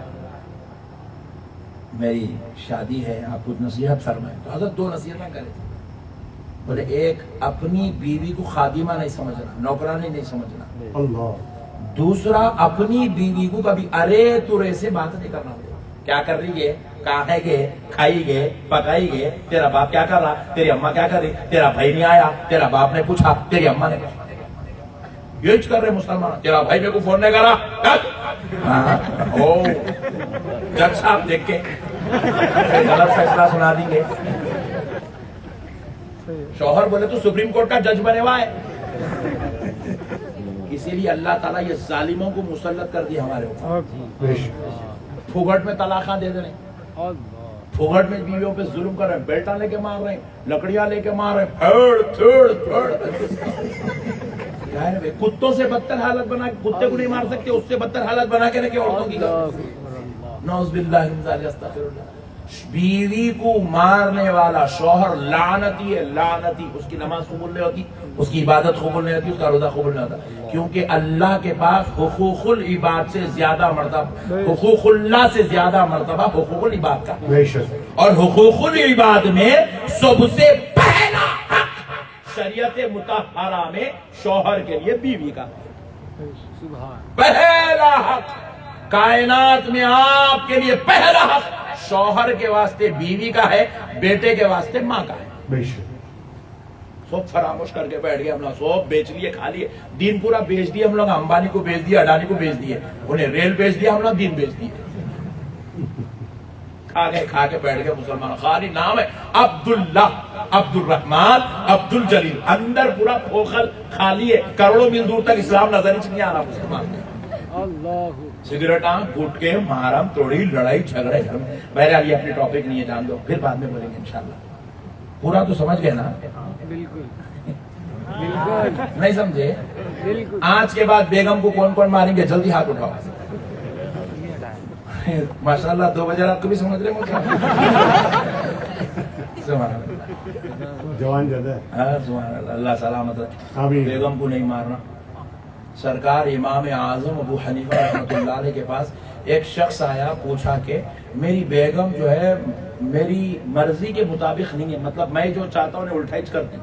[SPEAKER 1] میری شادی ہے، آپ کچھ نصیحت فرمائیں، تو حضرت 2 نصیحتیں کرے تھے. بولے ایک، اپنی بیوی کو خادمہ نہیں سمجھنا، نوکرانی نہیں سمجھنا. اللہ. دوسرا، اپنی بیوی کو کبھی ارے ترے سے بات نہیں کرنا. کیا کر رہی ہے، کہاں ہے گے، کھائی گے، پکائی گے، تیرا باپ کیا کر رہا، تیری اماں کیا کر رہی، تیرا بھائی نہیں آیا، تیرا باپ نے پوچھا، تیری اماں نے پوچھا. یہ کر رہے مسلمان. تیرا بھائی میرے کو فون نہیں کرا، جج صاحب دیکھ کے غلط فیصلہ سنا دیں گے. شوہر بولے تو سپریم کورٹ کا جج بنے ہوا ہے. اسی لیے اللہ تعالیٰ یہ ظالموں کو مسلط کر دیا ہمارے اوپر. پھوگٹ میں طلاقاں دے دے رہے ہیں، پھوگٹ میں بیویوں پہ ظلم کر رہے ہیں، بیلٹاں لے کے مار رہے ہیں، لکڑیاں لے کے مار رہے ہیں، پھڑ. کتوں سے بدتر حالت بنا کے، کتے کو نہیں مار سکتے، اس سے بدتر حالت بنا کے رکھے عورتوں کی. نعوذ باللہ من ذالک، استغفر اللہ. بیوی کو مارنے والا شوہر لعنتی ہے، لعنتی. اس کی نماز قبول نہیں ہوتی، اس کی عبادت قبول نہیں ہوتی، اس کا روزہ قبول نہیں ہوتا، کیونکہ اللہ کے پاس حقوق العباد سے زیادہ مرتبہ، حقوق اللہ سے زیادہ مرتبہ حقوق العباد کا.
[SPEAKER 3] بے شک.
[SPEAKER 1] اور حقوق العباد میں سب سے پہلا حق شریعت مطہرہ میں شوہر کے لیے بیوی کا پہلا حق. کائنات میں آپ کے لیے پہلا حق شوہر کے واسطے بیوی کا ہے، بیٹے کے واسطے ماں کا ہے.
[SPEAKER 3] بے شک.
[SPEAKER 1] سب فراموش کر کے بیٹھ گئے ہم لوگ، سب بیچ لیے، کھا لیے، دین پورا بیچ دیا ہم لوگ. امبانی کو بیچ دیا، اڈانی کو بیچ دیے، انہیں ریل بیچ دیا، ہم لوگ دین بیچ دیے. کھا کے بیٹھ گئے مسلمان. خالی نام ہے عبداللہ، عبد الرحمان، عبد الجلیل، اندر پورا پوکھل خالی ہے. کروڑوں میل دور تک اسلام نظر ہی نہیں آ رہا مسلمان میں. سگریٹاں، گٹکے، محرم توڑی، لڑائی جھگڑے. بہرحال یہ اپنی ٹاپک نہیں ہے، جان دو، پھر بعد میں بولیں گے انشاءاللہ. پورا تو سمجھ گئے نا؟
[SPEAKER 2] بالکل
[SPEAKER 1] نہیں سمجھے؟
[SPEAKER 2] بالکل.
[SPEAKER 1] آج کے بعد بیگم کو کون کون ماریں گے؟ جلدی ہاتھ اٹھاؤ. ماشاءاللہ 2 بجے رات کو بھی سمجھ رہے
[SPEAKER 3] جوان زیادہ ہے.
[SPEAKER 1] سبحان اللہ. اللہ سلامت رکھے.
[SPEAKER 3] آمین.
[SPEAKER 1] بیگم کو نہیں مارنا. سرکار امام اعظم ابو حنیفہ رحمۃ اللہ علیہ کے پاس ایک شخص آیا، پوچھا کہ میری بیگم جو ہے میری مرضی کے مطابق نہیں ہے، مطلب میں جو چاہتا ہوں الٹا ہی کرتی.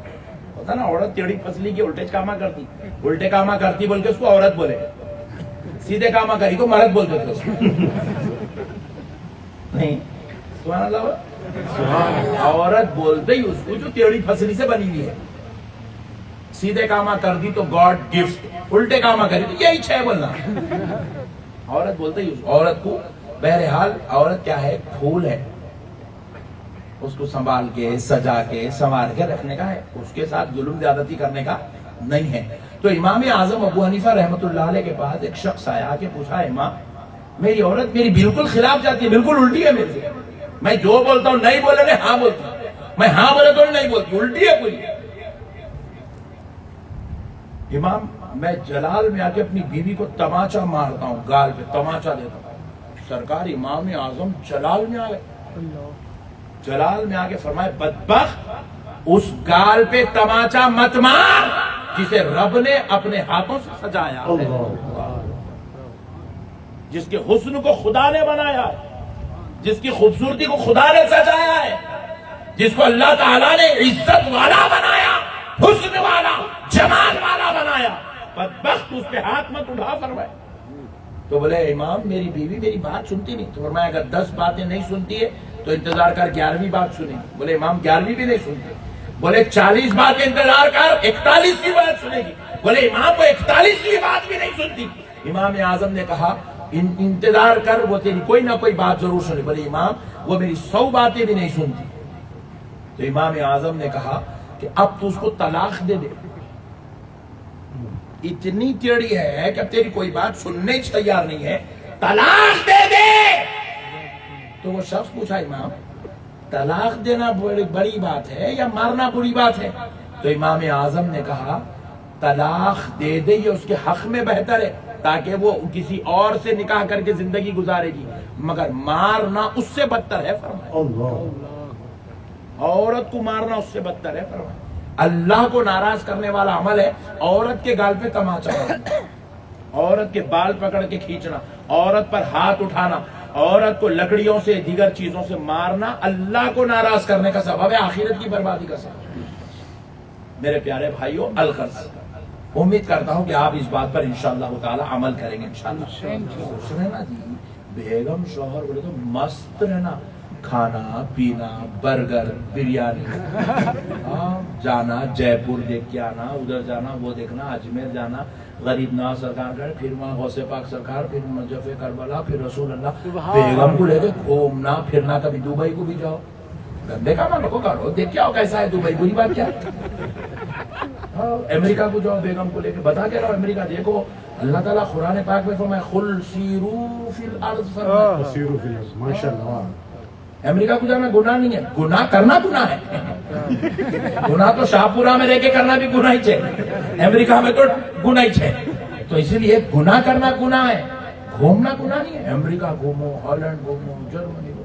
[SPEAKER 1] ہوتا نا عورت ٹیڑھی پھسلی کی الٹے کاما کرتی، الٹے کاما کرتی بول کے اس کو عورت بولے، سیدھے کاما کری تو مرد بولتے تھے اس کو. نہیں سبحان اللہ. عورت بولتے ہی اس کو جو ٹیڑھی پھسلی سے بنی ہوئی ہے. سیدھے کاما کر دی تو گاڈ گفٹ، الٹے کاما کری تو یہی چھ بولنا. عورت بولتے ہی عورت کو. بہرحال عورت کیا ہے؟ پھول ہے، اس کو سنبھال کے سجا کے سنوار کے رکھنے کا ہے، اس کے ساتھ ظلم زیادتی کرنے کا نہیں ہے. تو امام اعظم ابو حنیفہ رحمۃ اللہ علیہ کے پاس ایک شخص آیا کہ پوچھا امام میری عورت میری بالکل خلاف جاتی ہے، بالکل الٹی ہے میرے سے. میں جو بولتا ہوں نہیں بولے ہاں بولتی ہوں، میں ہاں بولے تو نہیں بولتی، الٹی ہے پوری. امام میں جلال میں آ کے اپنی بیوی کو تماچا مارتا ہوں، گال پہ تماچا دیتا ہوں. سرکار امام اعظم جلال میں آ گئے. جلال میں آ کے فرمائے بدبخت اس گال پہ تماچا مت مار جسے رب نے اپنے ہاتھوں سے سجایا ہے، جس کے حسن کو خدا نے بنایا ہے، جس کی خوبصورتی کو خدا نے سجایا ہے، جس کو اللہ تعالیٰ نے عزت والا بنایا، حسن والا، جمال والا بنایا. بدبخت اس پہ ہاتھ مت اٹھا فرمائے. تو بولے امام میری بیوی میری بات سنتی نہیں. تو فرمایا اگر 10 باتیں نہیں سنتی ہے تو انتظار کر 11ویں بات سنیں. بولے امام 11ویں بھی نہیں سنتی. بولے 40 باتیں انتظار کر 41ویں بات سنے گی. بولے امام وہ 41ویں بات بھی نہیں سنتی. امام اعظم نے کہا انتظار کر وہ تیری کوئی نہ کوئی بات ضرور سنے. بولے امام وہ میری 100 باتیں بھی نہیں سنتی. تو امام اعظم نے کہا کہ اب تو اس کو طلاق دے دے. اتنی ٹیڑھی ہے کہ اب تیری کوئی بات سننے ہی تیار نہیں ہے، طلاق دے دے. تو وہ شخص پوچھا امام طلاق دینا بڑی بات ہے یا مارنا بری بات ہے؟ تو امام اعظم نے کہا طلاق دے دے یہ اس کے حق میں بہتر ہے تاکہ وہ کسی اور سے نکاح کر کے زندگی گزارے گی، مگر مارنا اس سے بدتر ہے. فرمایا عورت کو مارنا اس سے بدتر ہے. فرمایا اللہ کو ناراض کرنے والا عمل ہے عورت کے گال پہ تماچا مارنا، عورت کے بال پکڑ کے کھینچنا، عورت پر ہاتھ اٹھانا، عورت کو لکڑیوں سے دیگر چیزوں سے مارنا اللہ کو ناراض کرنے کا سبب ہے، آخرت کی بربادی کا سبب. میرے پیارے بھائیوں الغرض امید کرتا ہوں کہ آپ اس بات پر انشاءاللہ تعالی عمل کریں گے انشاءاللہ. بیگم شوہر بولے تو مست رہنا، کھانا پینا، برگر، بریانی، جانا جے پور دیکھ کے آنا، ادھر جانا وہ دیکھنا، اجمیر جانا، غریب نواز سرکار گئے، پھر وہاں غوث پاک سرکار، پھر نجف کربلا، پھر رسول اللہ. بیگم کو لے کے گھومنا پھرنا، کبھی دبئی کو بھی جاؤ، گندے کا من کو کرو، دیکھ کے آؤ کیسا ہے دبئی، بری بات کیا. امریکہ کو جاؤ بیگم کو لے کے، بتا کے رہو امریکہ دیکھو. اللہ تعالیٰ قرآن پاک میں فرمایا قل سیروا فی الارض،
[SPEAKER 3] ماشاءاللہ.
[SPEAKER 1] امریکہ کو جانا گناہ نہیں ہے، گناہ کرنا گناہ ہے. گناہ تو شاہپورہ میں رہ کے کرنا بھی گناہ ہی چاہیے، امریکہ میں تو گناہ ہی چاہیے. تو اسی لیے گناہ کرنا گناہ ہے، گھومنا گناہ نہیں ہے. امریکہ گھومو، ہالینڈ گھومو، جرمنی گھومو،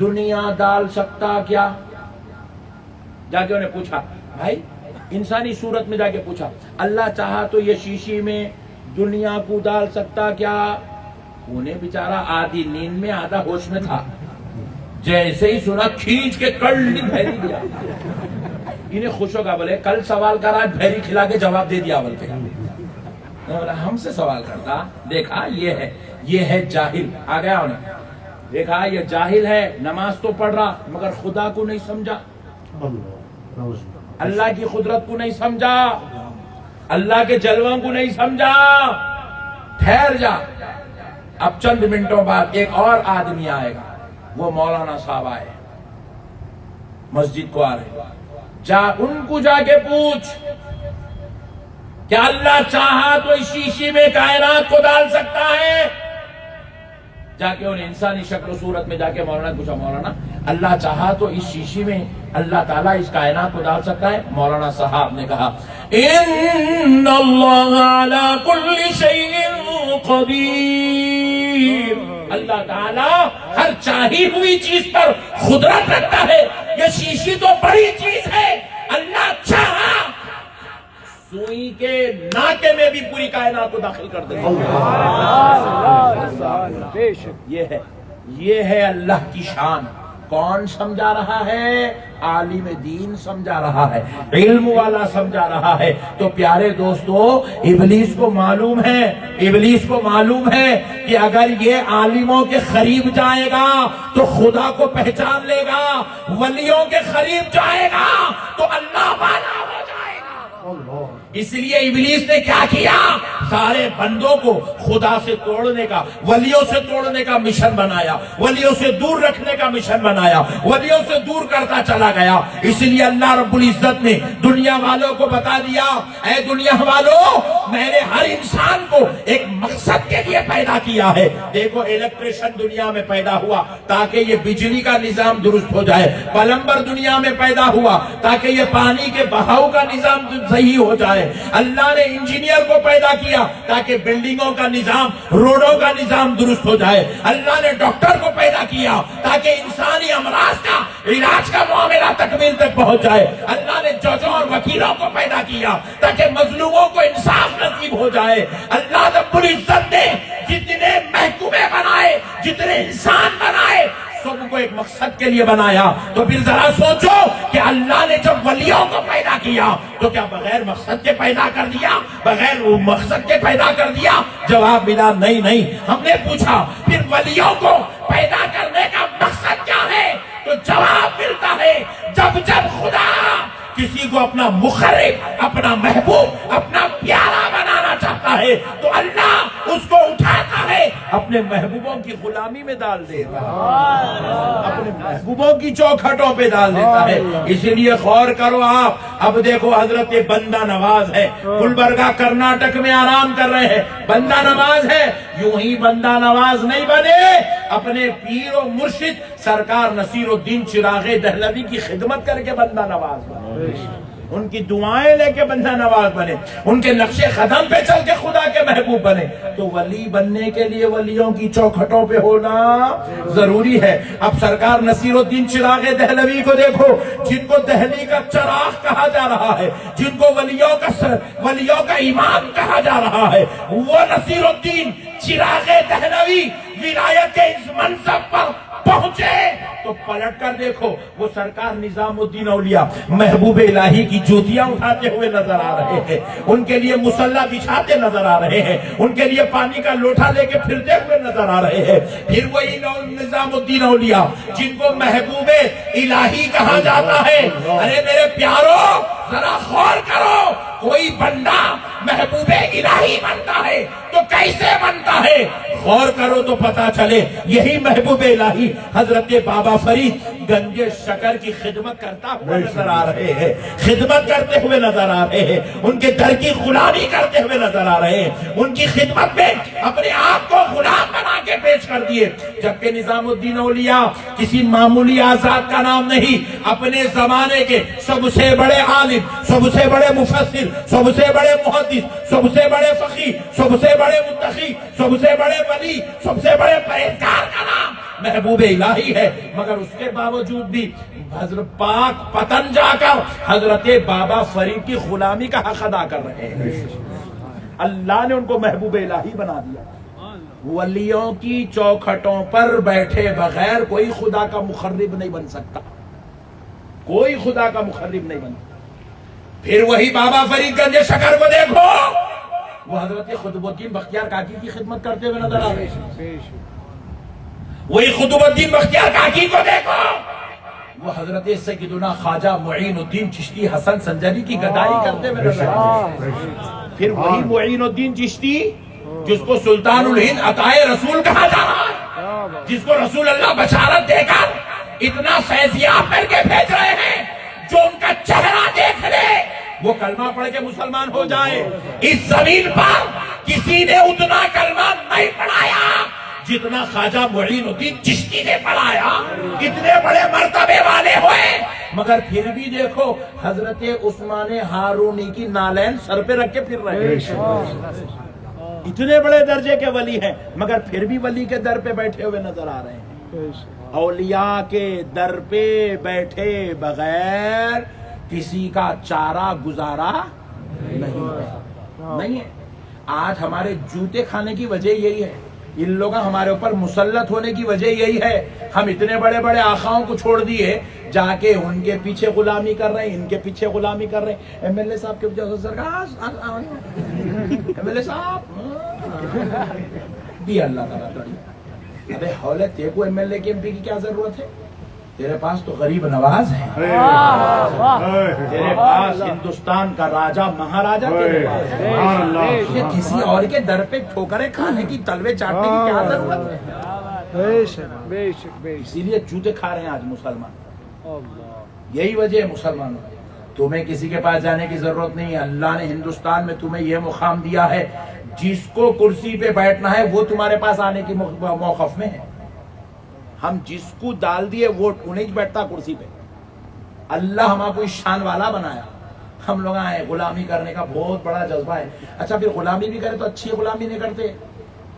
[SPEAKER 1] دنیا ڈال سکتا کیا؟ جا کے انہیں پوچھا، بھائی انسانی صورت میں جا کے پوچھا، اللہ چاہا تو یہ شیشی میں دنیا کو ڈال سکتا کیا؟ انہیں بیچارہ آدھی نیند میں آدھا ہوش میں تھا، جیسے ہی سنا کھینچ کے کڑی بھیری دیا۔ انہیں خوش ہوگا، بولے کل سوال کرا بھیری کھلا کے جواب دے دیا، بولتے ہم سے سوال کرتا۔ دیکھا یہ ہے جاہل، آ گیا انہیں دیکھا یہ جاہل ہے، نماز تو پڑھ رہا مگر خدا کو نہیں سمجھا، اللہ کی قدرت کو نہیں سمجھا، اللہ کے جلووں کو نہیں سمجھا۔ ٹھہر جا، اب چند منٹوں بعد ایک اور آدمی آئے گا، وہ مولانا صاحب آئے مسجد کو آ رہے، جا ان کو جا کے پوچھ کیا اللہ چاہا تو اس شیشی میں کائنات کو ڈال سکتا ہے؟ جا کے انہیں انسانی شکل و صورت میں جا کے مولانا پوچھا، مولانا اللہ چاہا تو اس شیشی میں اللہ تعالیٰ اس کائنات کو ڈال سکتا ہے؟ مولانا صاحب نے کہا ان اللہ علی کل شیء قدیر، اللہ تعالیٰ ہر چاہی ہوئی چیز پر قدرت رکھتا ہے۔ یہ شیشی تو بڑی چیز ہے، اللہ چاہا سوئی کے ناکے میں بھی پوری کائنات کو داخل کر دے۔ یہ ہے اللہ کی شان۔ کون سمجھا رہا ہے؟ عالم دین سمجھا رہا ہے، علم والا سمجھا رہا ہے۔ تو پیارے دوستو، ابلیس کو معلوم ہے کہ اگر یہ عالموں کے قریب جائے گا تو خدا کو پہچان لے گا، ولیوں کے قریب جائے گا تو اللہ والا ہو جائے گا۔ اس لیے ابلیس نے کیا کیا؟ سارے بندوں کو خدا سے توڑنے کا، ولیوں سے توڑنے کا مشن بنایا، ولیوں سے دور رکھنے کا مشن بنایا، ولیوں سے دور کرتا چلا گیا۔ اس لیے اللہ رب العزت نے دنیا والوں کو بتا دیا، اے دنیا والوں، میں نے ہر انسان کو ایک مقصد کے لیے پیدا کیا ہے۔ دیکھو الیکٹریشن دنیا میں پیدا ہوا تاکہ یہ بجلی کا نظام درست ہو جائے، پلمبر دنیا میں پیدا ہوا تاکہ یہ پانی کے بہاؤ کا نظام صحیح ہو جائے۔ اللہ نے انجینئر کو پیدا کیا تاکہ بلڈنگوں کا نظام، روڈوں کا نظام درست ہو جائے۔ اللہ نے ڈاکٹر کو پیدا کیا تاکہ انسانی امراض کا علاج کا معاملہ تکمیل تک پہنچ جائے۔ اللہ نے ججوں اور وکیلوں کو پیدا کیا تاکہ مظلوموں کو انصاف نصیب ہو جائے۔ اللہ رب العزت نے جتنے محکومے بنائے، جتنے انسان بنائے، سب کو ایک مقصد کے لیے بنایا۔ تو پھر ذرا سوچو کہ اللہ نے جب ولیوں کو پیدا کیا تو کیا بغیر مقصد کے پیدا کر دیا؟ بغیر مقصد کے پیدا کر دیا؟ جواب ملا نہیں۔ ہم نے پوچھا پھر ولیوں کو پیدا کرنے کا مقصد کیا ہے؟ تو جواب ملتا ہے جب خدا کسی کو اپنا مقرب، اپنا محبوب، اپنا پیارا بنانا چاہتا ہے تو اللہ اس کو اٹھاتا ہے، اپنے محبوبوں کی غلامی میں ڈال دیتا ہے، اپنے محبوبوں کی چوکھٹوں پہ ڈال دیتا ہے۔ اسی لیے غور کرو آپ، اب دیکھو حضرت بندہ نواز ہے، گلبرگہ کرناٹک میں آرام کر رہے ہیں، بندہ نواز ہے۔ یوں ہی بندہ نواز نہیں بنے، اپنے پیر و مرشد سرکار نصیر الدین چراغ دہلوی کی خدمت کر کے بندہ نواز بنے، ان کی دعائیں لے کے بندہ نواز بنے، ان کے نقش قدم پہ چل کے خدا کے محبوب بنے۔ تو ولی بننے کے لیے ولیوں کی چوکھٹوں پہ ہونا ضروری ہے۔ اب سرکار نصیر الدین چراغ دہلوی کو دیکھو، جن کو دہلی کا چراغ کہا جا رہا ہے، جن کو ولیوں کا امام کہا جا رہا ہے، وہ نصیر الدین چراغ دہلوی ولایت کے اس منصب پر پہنچے تو پلٹ کر دیکھو، وہ سرکار نظام الدین اولیاء محبوب الہی کی جوتیاں اٹھاتے ہوئے نظر آ رہے ہیں، ان کے لیے مصلی بچھاتے نظر آ رہے ہیں، ان کے لیے پانی کا لوٹا لے کے پھرتے ہوئے نظر آ رہے ہیں۔ پھر وہی نظام الدین اولیاء جن کو محبوب الہی کہا جاتا ہے، ارے میرے پیارو ذرا غور کرو، کوئی بندہ محبوب الہی بنتا ہے تو کیسے بنتا ہے؟ غور کرو تو پتا چلے یہی محبوب الہی حضرت بابا فرید گنج شکر کی خدمت کرتا ہوا نظر آ رہے ہیں، خدمت کرتے ہوئے نظر آ رہے ہیں، ان کے در کی غلامی کرتے ہوئے نظر آ رہے ہیں، ان کی خدمت میں اپنے آپ کو غلام بنا کے کے پیش کر دیے، جبکہ نظام الدین اولیاء کسی معمولی آزاد کا نام نہیں، اپنے زمانے کے سب سے بڑے عالم، سب سے بڑے مفسر، سب سے بڑے محدث، سب سے بڑے فقیہ، سب سے بڑے متقی، سب سے بڑے ولی، سب سے بڑے پرہیزگار کا نام محبوب الہی ہے، مگر اس کے باوجود بھی حضرت پاک پتن جا کر حضرت بابا فرید کی غلامی کا حق ادا کر رہے ہیں۔ اللہ نے ان کو محبوب الہی بنا دیا۔ ولیوں کی چوکھٹوں پر بیٹھے بغیر کوئی خدا کا مخرب نہیں بن سکتا، کوئی خدا کا مخرب نہیں بنتا۔ پھر وہی بابا فرید گنج شکر کو دیکھو، وہ حضرت قطب الدین بختیار کاکی کی خدمت کرتے ہوئے نظر آ رہے ہیں۔ وہی قطب الدین بختیار کاکی کو دیکھو، وہ حضرت سیدنا خواجہ معین الدین چشتی حسن سنجری کی گدائی کرتے ہوئے نظر آ رہے ہیں۔ پھر وہی معین الدین چشتی جس کو سلطان الہند عطائے رسول کہا جا رہا ہے، جس کو رسول اللہ بشارت دے کر اتنا فیضیاب کر کے بھیج رہے ہیں، جو ان کا چہرہ دیکھ لے وہ کلمہ پڑھ کے مسلمان ہو جائے۔ اس زمین پر کسی نے اتنا کلمہ نہیں پڑھایا جتنا خواجہ معین الدین چشتی نے پڑھایا، اتنے بڑے مرتبے والے ہوئے، مگر پھر بھی دیکھو حضرت عثمان ہارونی کی نالین سر پہ رکھ کے پھر رہے ہیں۔ اتنے بڑے درجے کے ولی ہیں، مگر پھر بھی ولی کے در پہ بیٹھے ہوئے نظر آ رہے ہیں۔ اولیاء کے در پہ بیٹھے بغیر کسی کا چارہ گزارا نہیں ہے۔ آج ہمارے جوتے کھانے کی وجہ یہی ہے، ان لوگ ہمارے اوپر مسلط ہونے کی وجہ یہی ہے، ہم اتنے بڑے بڑے آقاؤں کو چھوڑ دیے، جا کے ان کے پیچھے غلامی کر رہے ہیں، ان کے پیچھے غلامی کر رہے ہیں۔ ایم ایل اے صاحب کے سرکار ایم ایل اے صاحب بھی اللہ تعالیٰ تعالیٰ، ابے حولے تے کو ایم ایل اے کے ایم پی کی کیا ضرورت ہے؟ تیرے پاس تو غریب نواز ہے، تیرے پاس ہندوستان کا راجہ مہاراجہ تیرے پاس ہے، کسی اور کے در پہ ٹھوکریں کھانے کی، تلوے چاٹنے کی کیا ضرورت ہے؟ اسی لیے جوتے کھا رہے ہیں آج مسلمان، یہی وجہ ہے مسلمانوں۔ تمہیں کسی کے پاس جانے کی ضرورت نہیں ہے، اللہ نے ہندوستان میں تمہیں یہ مقام دیا ہے، جس کو کرسی پہ بیٹھنا ہے وہ تمہارے پاس آنے کی موقف میں ہے۔ ہم جس کو ڈال دیے ووٹ انہیں بیٹھتا کرسی پہ، اللہ ہمارا کوئی شان والا بنایا، ہم لوگ آئے غلامی کرنے کا بہت بڑا جذبہ ہے۔ اچھا پھر غلامی بھی کرے تو اچھی غلامی نہیں کرتے،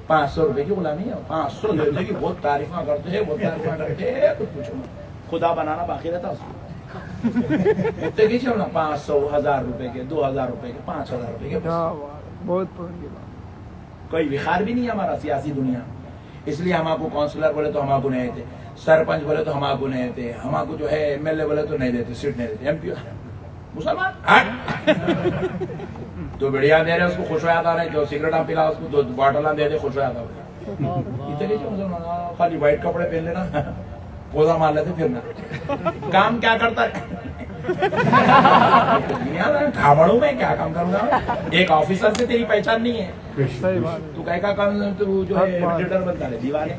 [SPEAKER 1] 500 روپے کی غلامی ہے، 500 روپے کی بہت تعریفاں کرتے ہیں، بہت تعریفاں کرتے ہیں، کچھ پوچھو مت، خدا بنانا باقی رہتا اس کو، اتنے کی چلو نا 500 1000 روپے کے، 2000 روپے کے، 5000 روپے کے،
[SPEAKER 2] بہت
[SPEAKER 1] کوئی وقار بھی نہیں ہے ہمارا سیاسی دنیا۔ اس لیے ہم آپ کو کونسلر بولے تو ہم آپ کو نہیں دیتے، سرپنچ بولے تو ہم آپ کو نہیں دیتے، ہم آپ کو جو ہے ایم ایل اے بولے تو نہیں دیتے، سیٹ نہیں دیتے، ایم پی مسلمان تو بڑھیا دے رہے اس کو خوش ہو جاتا رہے، جو سگریٹ آپ پلا اس کو 2 باٹل دے دے خوش ہو جاتا ہو۔ اتنے مسلمان خالی وائٹ کپڑے پہن لینا، پوزا مار لیتے پھرنا، کام کیا کرتا ہے کھاوڑوں میں کیا کام کروں گا؟ ایک آفیسر سے تیری پہچان نہیں ہے، تو کہے کا کام تو جو ہے لیڈر بنتا ہے دیوانے۔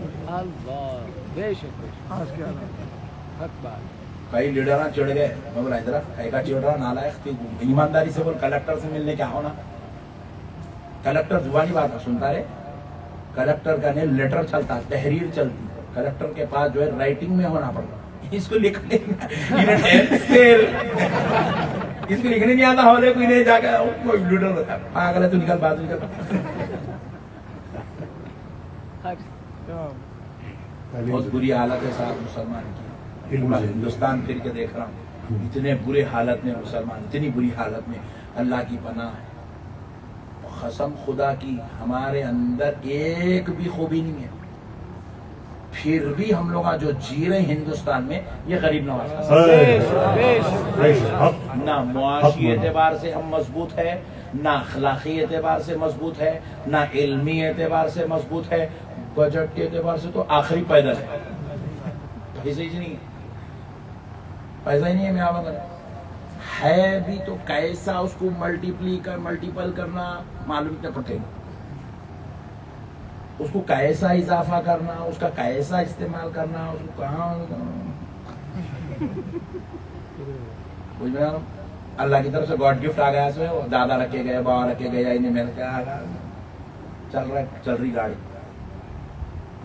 [SPEAKER 1] کئی لیڈر چڑھ گئے، میں بولا ادھر کئی کا چڑھ رہا نالائق تھی، ایمانداری سے بول کلکٹر سے ملنے کیا ہونا، کلکٹر زبانی بات سنتا رہے، کلکٹر کا نہیں لیٹر چلتا، تحریر چلتی، کلکٹر کے پاس جو ہے رائٹنگ میں ہونا پڑتا، اس کو لکھنے اس کو لکھنے نہیں آتا، ہولے کوئی نہیں جا کے کوئی لیڈر ہوتا ہے پاگل ہے تو نکل بات نکل۔ بہت بری حالت ہے صاحب مسلمان کی، ہندوستان پھر کے دیکھ رہا ہوں، اتنے برے حالت میں مسلمان، اتنی بری حالت میں، اللہ کی پناہ ہے، قسم خدا کی ہمارے اندر ایک بھی خوبی نہیں ہے، پھر بھی ہم لوگ جو جی رہے ہیں ہندوستان میں یہ غریب نواز کا، نہ معاشی اعتبار سے ہم مضبوط ہے، نہ اخلاقی اعتبار سے مضبوط ہے، نہ علمی اعتبار سے مضبوط ہے، بجٹ کے اعتبار سے تو آخری پیدل ہے، پیسہ ہی نہیں ہے، پیسہ ہی نہیں ہے، میں آپ ہے بھی تو کیسا اس کو ملٹیپل کرنا معلوم نہیں پڑتے، اس کو کیسا اضافہ کرنا، اس کا کیسا استعمال کرنا، اس کو کہاں کچھ میں اللہ کی طرف سے گاڈ گفٹ آ گیا، سو دادا رکھے گئے، بابا رکھے گئے، انہیں میں نے کہا چل رہی گاڑی،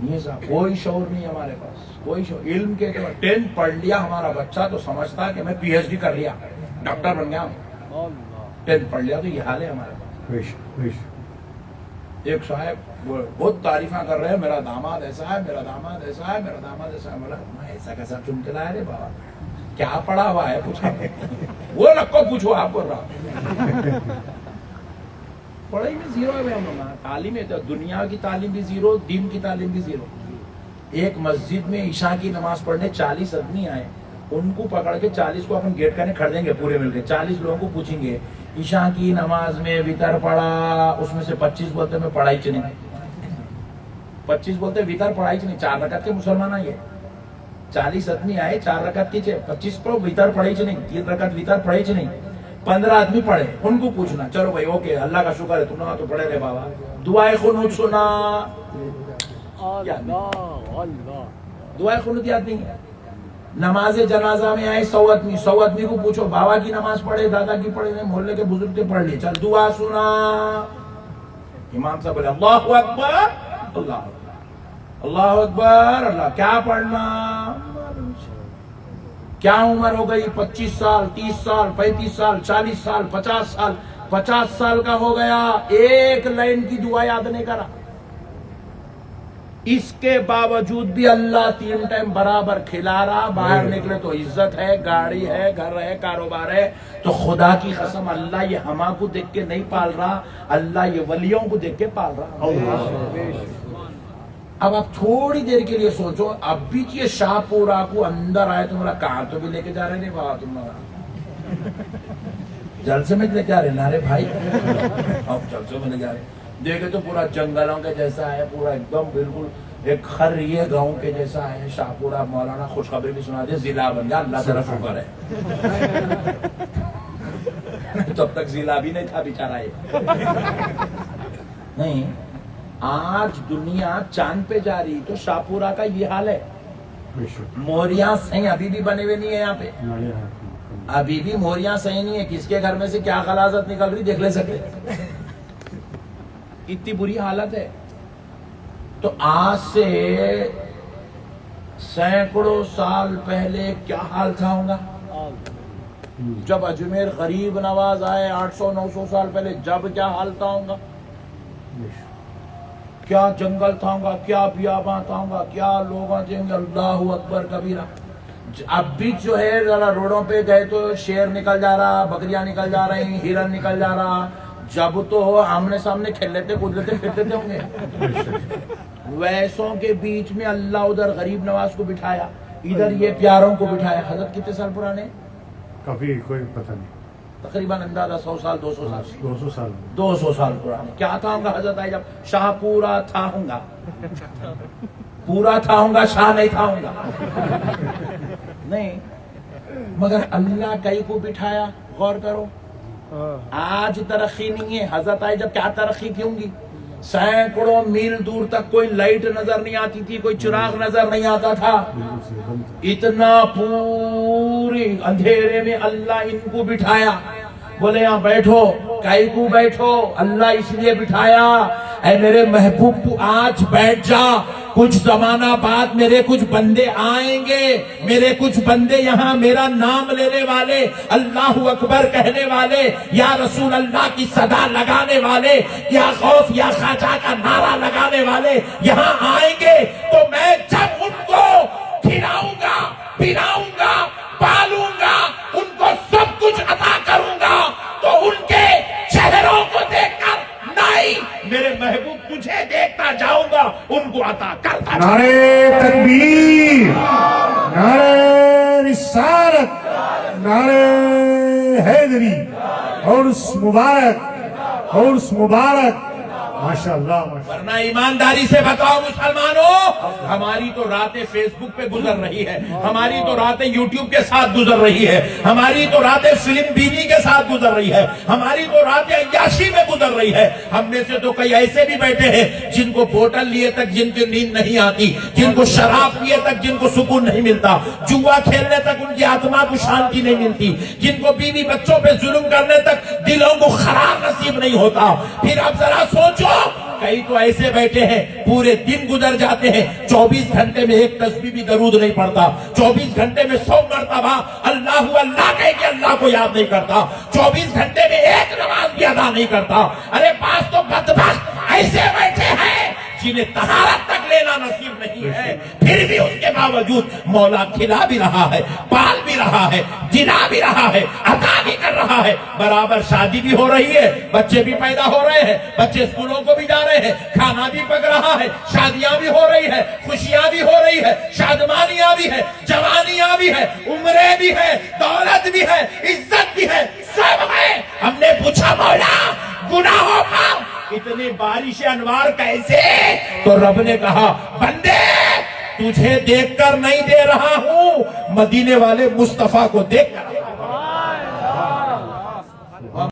[SPEAKER 1] یہ صاحب کوئی شعور نہیں ہمارے پاس، کوئی شعور. علم کے 10 پڑھ لیا ہمارا بچہ تو سمجھتا کہ میں PhD کر لیا، ڈاکٹر بن گیا ہوں. 10 پڑھ لیا تو یہ حال ہے ہمارے پاس.
[SPEAKER 3] بیش
[SPEAKER 1] ایک صاحب وہ بہت تعریفاں کر رہے ہیں، میرا داماد ایسا ہے، میرا داماد ایسا ہے، میرا داماد ایسا ہے. بولا میں ایسا کیسا چن کے لایا رے بابا، کیا پڑھا ہوا ہے پوچھا. وہ لکو پوچھو آپ بول رہا. پڑھائی میں زیرو ہے بھائی ہم لوگ. تعلیم ہے تو دنیا کی تعلیم بھی زیرو، دین کی تعلیم بھی زیرو. ایک مسجد میں عشاء کی نماز پڑھنے 40 آدمی آئے، ان کو پکڑ کے 40 کو اپن گیٹ کرنے کھڑ دیں گے پورے مل کے. 40 لوگوں کو پوچھیں گے عشاء کی نماز میں وطر پڑھا، اس میں سے 25 بولتے میں پڑھائی چ نہیں. 25 بولتے وطر پڑھائی چ نہیں. 4 رکعت کے مسلمان آئے، 40 آدمی آئے 4 رکعت کی 25 کو وطر پڑھائی چ نہیں، 3 رکعت وطر پڑھائی چ نہیں. 15 آدمی پڑھے، ان کو پوچھنا چلو بھائی اوکے اللہ کا شکر ہے تم نے تو پڑھے رہے بابا، دعائے قنوت سنا. دعائے قنوت یاد نہیں ہے. نماز جنازہ میں آئے 100 آدمی، 100 آدمی کو پوچھو بابا کی نماز پڑھے، دادا کی پڑھے، محلے کے بزرگ کے پڑھ لی، چل دعا سنا. امام صاحب بولے اللہ اکبر، اللہ اللہ اکبر، اللہ کیا پڑھنا. کیا عمر ہو گئی؟ 25 سال، 30 سال، 35 سال، 40 سال، 50 سال. 50 سال کا ہو گیا، ایک لائن کی دعا یاد نہیں کرا. اس کے باوجود بھی اللہ 3 ٹائم برابر کھلا رہا. باہر نکلے تو عزت ہے، گاڑی ہے، گھر ہے، کاروبار ہے. تو خدا کی قسم اللہ یہ ہما کو دیکھ کے نہیں پال رہا، اللہ یہ ولیوں کو دیکھ کے پال رہا. اب آپ تھوڑی دیر کے لیے سوچو، اب بھی یہ شاہ پورا کو اندر آئے تو میرا کار تو بھی لے کے جا رہے نہیں بابا، تمہارا جلسے میں لے کے آ رہے نا رے بھائی، اب جلسے میں لے کے آ رہے. دیکھے تو پورا جنگلوں کے جیسا ہے، پورا ایک دم بالکل ایک خریے گاؤں کے جیسا ہے. شاہ پورا مولانا خوشخبری بھی سنا دے، ضلع بن گیا، اللہ تعالیٰ شکر ہے. تب تک ضلع بھی نہیں تھا بیچارہ یہ. نہیں، آج دنیا چاند پہ جا رہی تو شاہ پورا کا یہ حال ہے. موریاں صحیح ابھی بھی بنے ہوئے نہیں ہے یہاں پہ، ابھی بھی موریاں صحیح نہیں ہے. کس کے گھر میں سے کیا غلاظت نکل رہی دیکھ لے سکتے، اتنی بری حالت ہے. تو آج سے سینکڑوں سال پہلے کیا حال تھا ہوگا جب اجمیر غریب نواز آئے 800-900 سال پہلے، جب کیا حال تھا ہوگا. کیا جنگل تھا ہوگا، کیا بیاباں تھا ہوگا، کیا لوگ آتے ہوں گے. اللہ اکبر کبیرہ. اب بھی جو ہے ذرا روڈوں پہ گئے تو شیر نکل جا رہا، بکریاں نکل جا رہی، ہرن نکل جا رہا. جب تو آمنے سامنے کھیل لیتے کود لیتے پھرتے تھے ہوں گے. ویسوں کے بیچ میں اللہ ادھر غریب نواز کو بٹھایا، ادھر یہ پیاروں کو بٹھایا. حضرت کتنے سال پرانے؟
[SPEAKER 3] کافی کوئی پتہ نہیں،
[SPEAKER 1] تقریباً اندازہ 100 سال 200 سال
[SPEAKER 3] 200 سال
[SPEAKER 1] 200 سال پرانے. کیا تھا ہوں گا حضرت آئے جب شاہ پورا تھا ہوں گا، پورا تھا ہوں گا، شاہ نہیں تھا ہوں گا. نہیں، مگر اللہ کئی کو بٹھایا. غور کرو، آج ترقی نہیں ہے. حضرت آئے جب کیا ترقی تھی ہوں گی. سینکڑوں میل دور تک کوئی لائٹ نظر نہیں آتی تھی، کوئی چراغ نظر نہیں آتا تھا. اتنا پوری اندھیرے میں اللہ ان کو بٹھایا. بولے یہاں بیٹھو، کئی کو بیٹھو. اللہ اس لیے بٹھایا اے میرے محبوب تو آج بیٹھ جا، کچھ زمانہ بعد میرے کچھ بندے آئیں گے، میرے کچھ بندے یہاں میرا نام لینے والے، اللہ اکبر کہنے والے، یا رسول اللہ کی صدا لگانے والے، یا غوث یا خواجہ کا نعرہ لگانے والے یہاں آئیں گے. تو میں جب ان کو کھلاؤں گا، پلاؤں گا، پالوں گا، ان کو سب کچھ عطا کروں گا، تو ان کے چہروں کو دیکھ کر نہیں، میرے محبوب تجھے دیکھتا جاؤں گا، ان کو عطا کرتا.
[SPEAKER 3] نعرہ تکبیر، نعرہ رسالت، نعرہ حیدری، اور اس مبارک ماشاءاللہ.
[SPEAKER 1] ورنہ ایمانداری سے بتاؤ مسلمانوں، ہماری تو راتیں فیس بک پہ گزر رہی ہے، ہماری تو راتیں یوٹیوب کے ساتھ گزر رہی ہے، ہماری تو راتیں فلم بینی کے ساتھ گزر رہی ہے، ہماری تو راتیں عیاشی میں گزر رہی ہے. ہم میں سے تو کئی ایسے بھی بیٹھے ہیں جن کو بوتل لیے تک جن کی نیند نہیں آتی، جن کو شراب پیے تک جن کو سکون نہیں ملتا، جوا کھیلنے تک ان کی آتما کو شانتی نہیں ملتی، جن کو بیوی بچوں پہ ظلم کرنے تک دلوں کو قرار نصیب نہیں ہوتا. پھر اب ذرا سوچو کئی تو ایسے بیٹھے ہیں پورے دن گزر جاتے ہیں 24 گھنٹے میں ایک تسبیح بھی درود نہیں پڑتا، 24 گھنٹے میں 100 مرتبہ اللہ اللہ کہہ کے اللہ کو یاد نہیں کرتا، 24 گھنٹے میں ایک نماز بھی ادا نہیں کرتا۔ ارے بعض تو بدبخت ایسے بیٹھے ہیں جنہیں طہارت تک لینا نصیب نہیں ہے، پھر بھی اس کے باوجود مولا کھلا بھی رہا ہے، پال بھی رہا ہے، جنا بھی رہا ہے، عطا بھی کر رہا ہے، برابر شادی بھی ہو رہی ہے، بچے بھی پیدا ہو رہے ہیں، بچے اسکولوں کو بھی جا رہے ہیں، کھانا بھی پک رہا ہے، شادیاں بھی ہو رہی ہے، خوشیاں بھی ہو رہی ہے، شادمانیاں بھی ہے، جوانیاں بھی ہے، عمریں بھی ہے، دولت بھی ہے، عزت بھی ہے، سب ہے۔ ہم نے پوچھا مولا گناہوں پر اتنی بارش انوار کیسے؟ تو رب نے کہا بندے تجھے دیکھ کر نہیں دے رہا ہوں، مدینے والے مصطفیٰ کو دیکھ کر